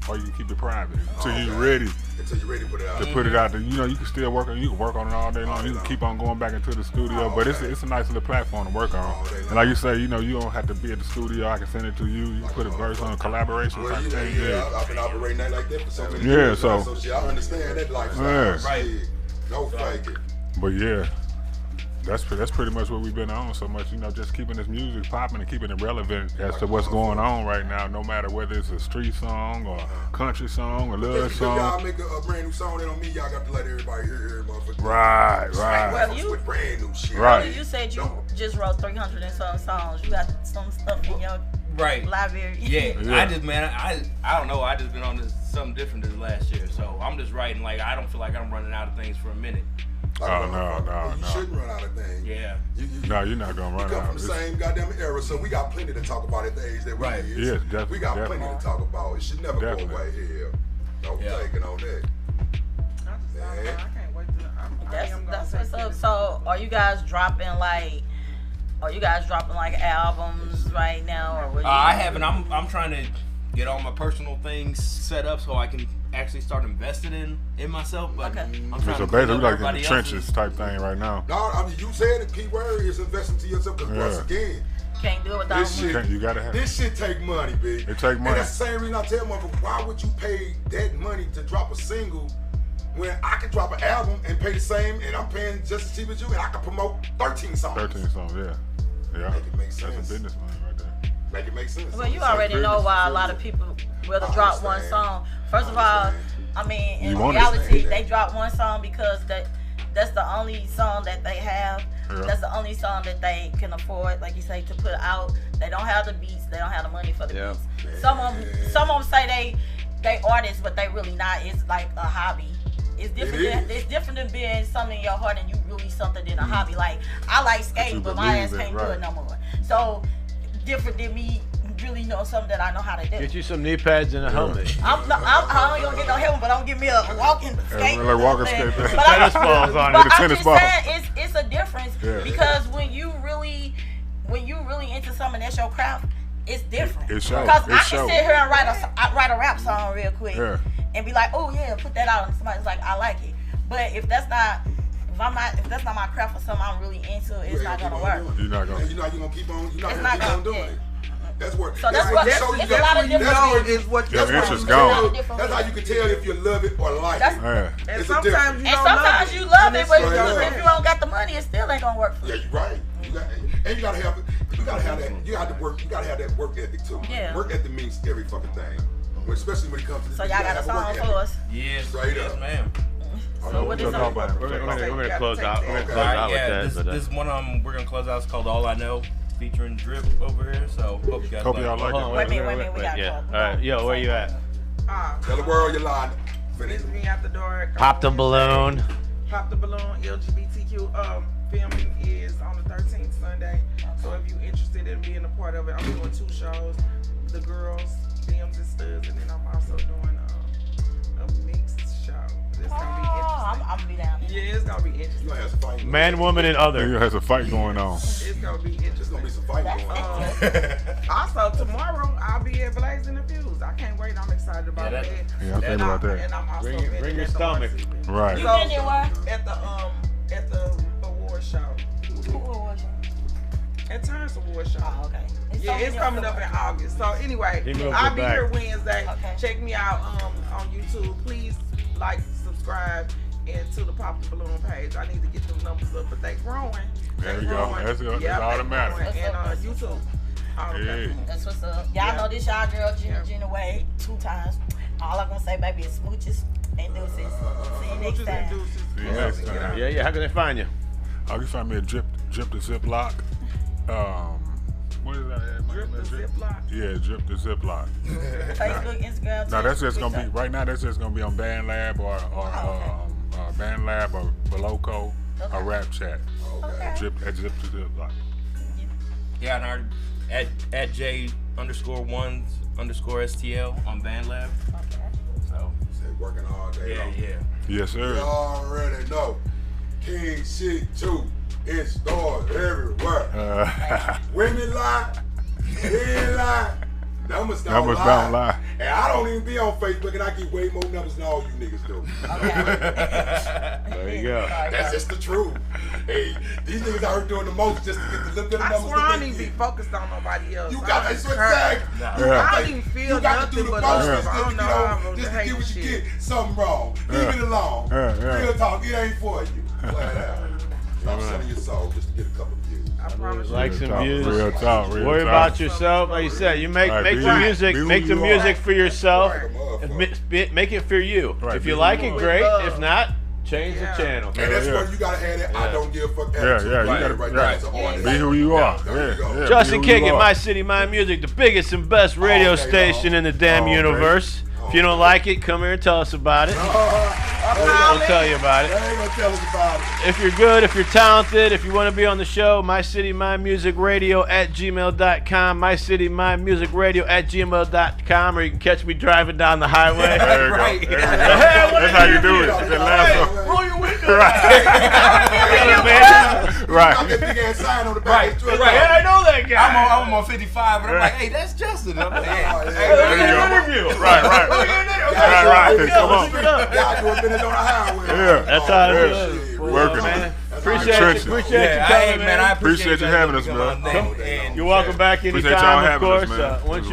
or you can keep it private until you're ready Until you're ready to put it out. to put it out there. You know, you can still work on it. You can work on it all day long. You can keep on going back into the studio, but it's a nice little platform to work on. And like you say, you know, you don't have to be at the studio. I can send it to you. You can put a verse on a collaboration Well, type you know, thing. I've been operating that like that for so many Yeah, years. so- now, shit, I understand that lifestyle. Yeah. Right. Shit, no faking. But yeah, that's pretty much what we've been on so much, you know, just keeping this music popping and keeping it relevant as to what's going on right now, no matter whether it's a street song or country song or love If y'all song. make a brand new song, that don't mean y'all got to let everybody hear it, motherfucker. Right. Well, you- with brand new shit. Right. You said you just wrote 300 and some songs. You got some stuff in your Right. library. Yeah. Yeah. I just, man, I don't know. I just been on this something different than last year. So I'm just writing, like, I don't feel like I'm running out of things for a minute. No. You shouldn't run out of things. Yeah. No, you're not gonna We run come out. from the same goddamn era, so we got plenty to talk about at the age that we Right. is. Yes, definitely, We got definitely. plenty to talk about. It should never Definitely. go away here. No Yeah. taking on that. I can't wait to. That's what's up. So, are you guys dropping like albums right now, or what? I haven't. I'm trying to get all my personal things set up so I can actually start investing in myself. But Okay. I'm So trying to basically, clean up like in everybody the else's. trenches type thing right now. No, I mean, you said the key word is investing to yourself, because once again, Can't do it without this money. shit, You gotta have. this shit take money, big. It take money. And that's the same reason I tell motherfuckers, why would you pay that money to drop a single when I could drop an album and pay the same, and I'm paying just as cheap as you, and I can promote 13 songs. 13 songs, yeah. Make it make That's sense. a business line right there. Make it make sense. Well, you already know why a lot of people rather drop one understand. song. First of all, I mean, in You reality, understand they that. drop one song because that's the only song that they have. That's the only song that they can afford, like you say, to put out. They don't have the beats. They don't have the money for the beats. Some of them say they artists, but they really not. It's like a hobby. It's different. It's different than being something in your heart and you really something than a hobby. Like I like skating, but my ass can't do it no more. So different than me really know something that I know how to do. Get you some knee pads and a helmet. I ain't gonna get no helmet, but I'm gonna give me a walking skate. Like walking skate. Tennis balls on it. But I'm just saying it's a difference because when you really into something that's your craft, it's different. Because I can sit here and write a rap song real quick and be like, oh yeah, put that out, and somebody's like, I like it. But if that's not my craft or something I'm really into, it's not gonna work. You're not gonna keep on. You're not gonna keep on doing it. That's what. So that's what. It's a lot of different. Is what your interest gone. That's how you can tell if you love it or like it. And sometimes you love it, but if you don't got the money, it still ain't gonna work for you. Yeah, you're right. And you gotta have that. You gotta have that work ethic too. Yeah. Work ethic means every fucking thing, especially when it comes to. So y'all got a song for us? Yes, straight up, ma'am. So what is it? We're gonna close out. We're gonna close out with that. This one we're gonna close out. It's called All I Know, featuring Drip over here. So hope you guys like it. Wait a minute, we got all right, yo, where you at? Tell the world you're lying. Finish me out the door. Pop the balloon. Pop the balloon. LGBTQ filming is on the 13th Sunday. So if you're interested in being a part of it, I'm doing 2 shows. The girls, Bims and Studs, and then I'm also doing a mixed show. It's gonna be interesting. I'm gonna be down there. Yeah, it's gonna be interesting. You gonna have some fight. Man, woman, and other. There has a fight going on. It's gonna be interesting. There's gonna be some fight going on. Also, tomorrow I'll be at Blazing Infused. I can't wait. I'm excited about that. Yeah, I'm thinking about that. And I'm also bring your stomach. Right. You been there where? At the award show. Who award show? At Turns Award Show. Oh, okay. It's coming up in August. So anyway, I'll be here Wednesday. Okay. Check me out on YouTube. Please like, subscribe, and to the Pop the Balloon page. I need to get them numbers up, but they growing. There you go. That's all that matters. And YouTube. Hey. That's what's up. Y'all know this y'all girl Gina Wade 2 times. All I'm gonna say, baby, is smooches and deuces. See you next time. Yeah. How can they find you? You can find me at Drip the Ziploc. What is that? Drip the Ziploc? Yeah, Drip the Ziploc. Facebook, Instagram. No, that's just gonna be right now. That's just gonna be on BandLab or BandLab or Beloco or Rap Chat. Drip the Ziploc. Yeah, and at J_1_STL on BandLab. Okay. So working all day long. Yeah. Yes, sir. You already know. King Shit 2 in stores everywhere. Women lie, men lie, numbers don't lie. And I don't even be on Facebook, and I get way more numbers than all you niggas do. There you go. That's just the truth. Hey, these niggas out here doing the most just to get the little bit of numbers. I swear I don't even be focused on nobody else. You got that sweat tag. I don't even feel nothing but love. I don't know how I'm just to get what you get. Something wrong. Leave it alone. Real talk, it ain't for you. Stop selling your soul just to get a couple views. I promise you. Like some views. Real talk. Worry about yourself. Like you said, you make the music. Make the music for yourself. Make it for you. If you like it, great. If not, change the channel. And that's where you gotta have that. I don't give a fuck attitude. You gotta be who you are. Justin King at MyCityMyMusic, the biggest and best radio station in the damn universe. If you don't like it, come here and tell us about it. We'll tell you about it. If you're good, if you're talented, if you want to be on the show, MyCityMyMusicRadio@gmail.com, MyCityMyMusicRadio@gmail.com, or you can catch me driving down the highway. There you go. That's how you do it. Roll your window. Right. Got that big ass sign on the back of the truck. Yeah, I know that guy. I'm on 55, and I'm like, hey, that's Justin. I'm like, interview. Right. Come on. Y'all doing business on the highway. Yeah. That's how it is. Working man. it. Appreciate you coming, man. I appreciate you having us, man. You're welcome back anytime, of course. Once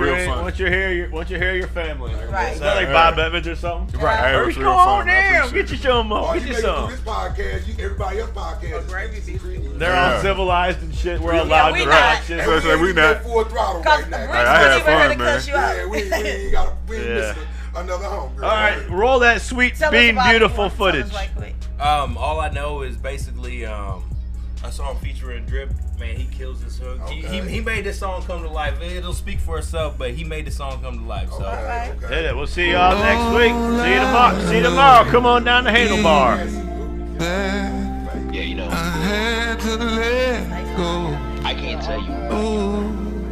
you're here, your family. Right. It's not like Bob Evans or something. Right. Hurry, come on down. Get you some more. Get you some. This podcast, everybody else podcast. They're all civilized and shit. We're allowed to watch it. So we not. Full throttle right now. I had fun, man. Yeah, we ain't got another homegirl. All right, roll that sweet bean beautiful footage. All I know is basically a song featuring Drip. Man, he kills this hook. Okay. He made this song come to life. It'll speak for itself, but he made the song come to life. So hit it. We'll see y'all next week. See you tomorrow. See you tomorrow. Come on down to Handlebar. Yeah, you know. I had to let go. I can't tell you.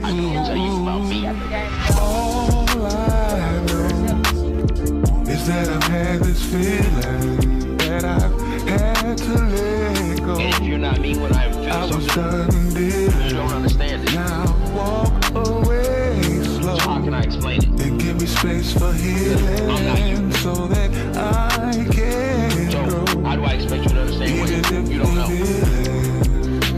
I can't tell you about me. All I know is that I've had this feeling that I've had to let go. And if you're not me when I feel something, you don't understand it. Now walk away slow. So how can I explain it? Then give me space for healing so that I can grow. How do I expect you to understand what you don't know?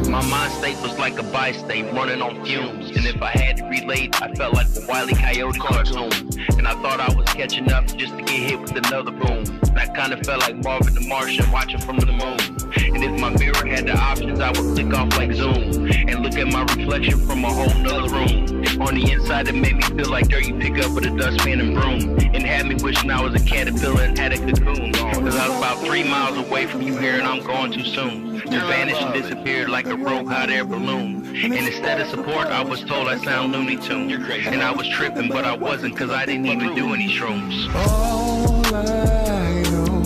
My mind state was like a bi-state running on fumes. And if I had to relate, I felt like a Wile E. Coyote cartoon. And I thought I was catching up just to get hit with another boom. That kind of felt like Marvin the Martian watching from the moon. And if my mirror had the options, I would click off like Zoom and look at my reflection from a whole nother room. On the inside, it made me feel like dirt you pick up with a dustpan and broom. And had me wishing I was a caterpillar and had a cocoon. Cause I was about 3 miles away from you here and I'm gone too soon. Just vanished and disappeared like a rogue hot air balloon. And instead of support, I was told I sound Looney Tunes. And I was tripping, but I wasn't, cause I didn't even do any shrooms. All I know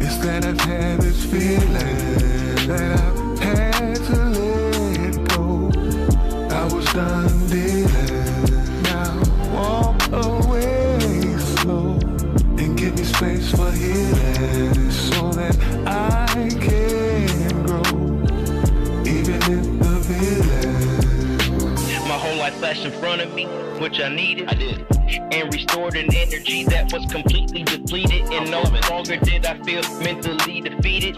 is that I've had this feeling that I've had to let go. I was done dealing. Now walk away slow and give me space for healing so that I can grow. Even if the villain. My whole life flashed in front of me, which I needed. I did. And restored an energy that was completely depleted. And no longer did I feel mentally defeated.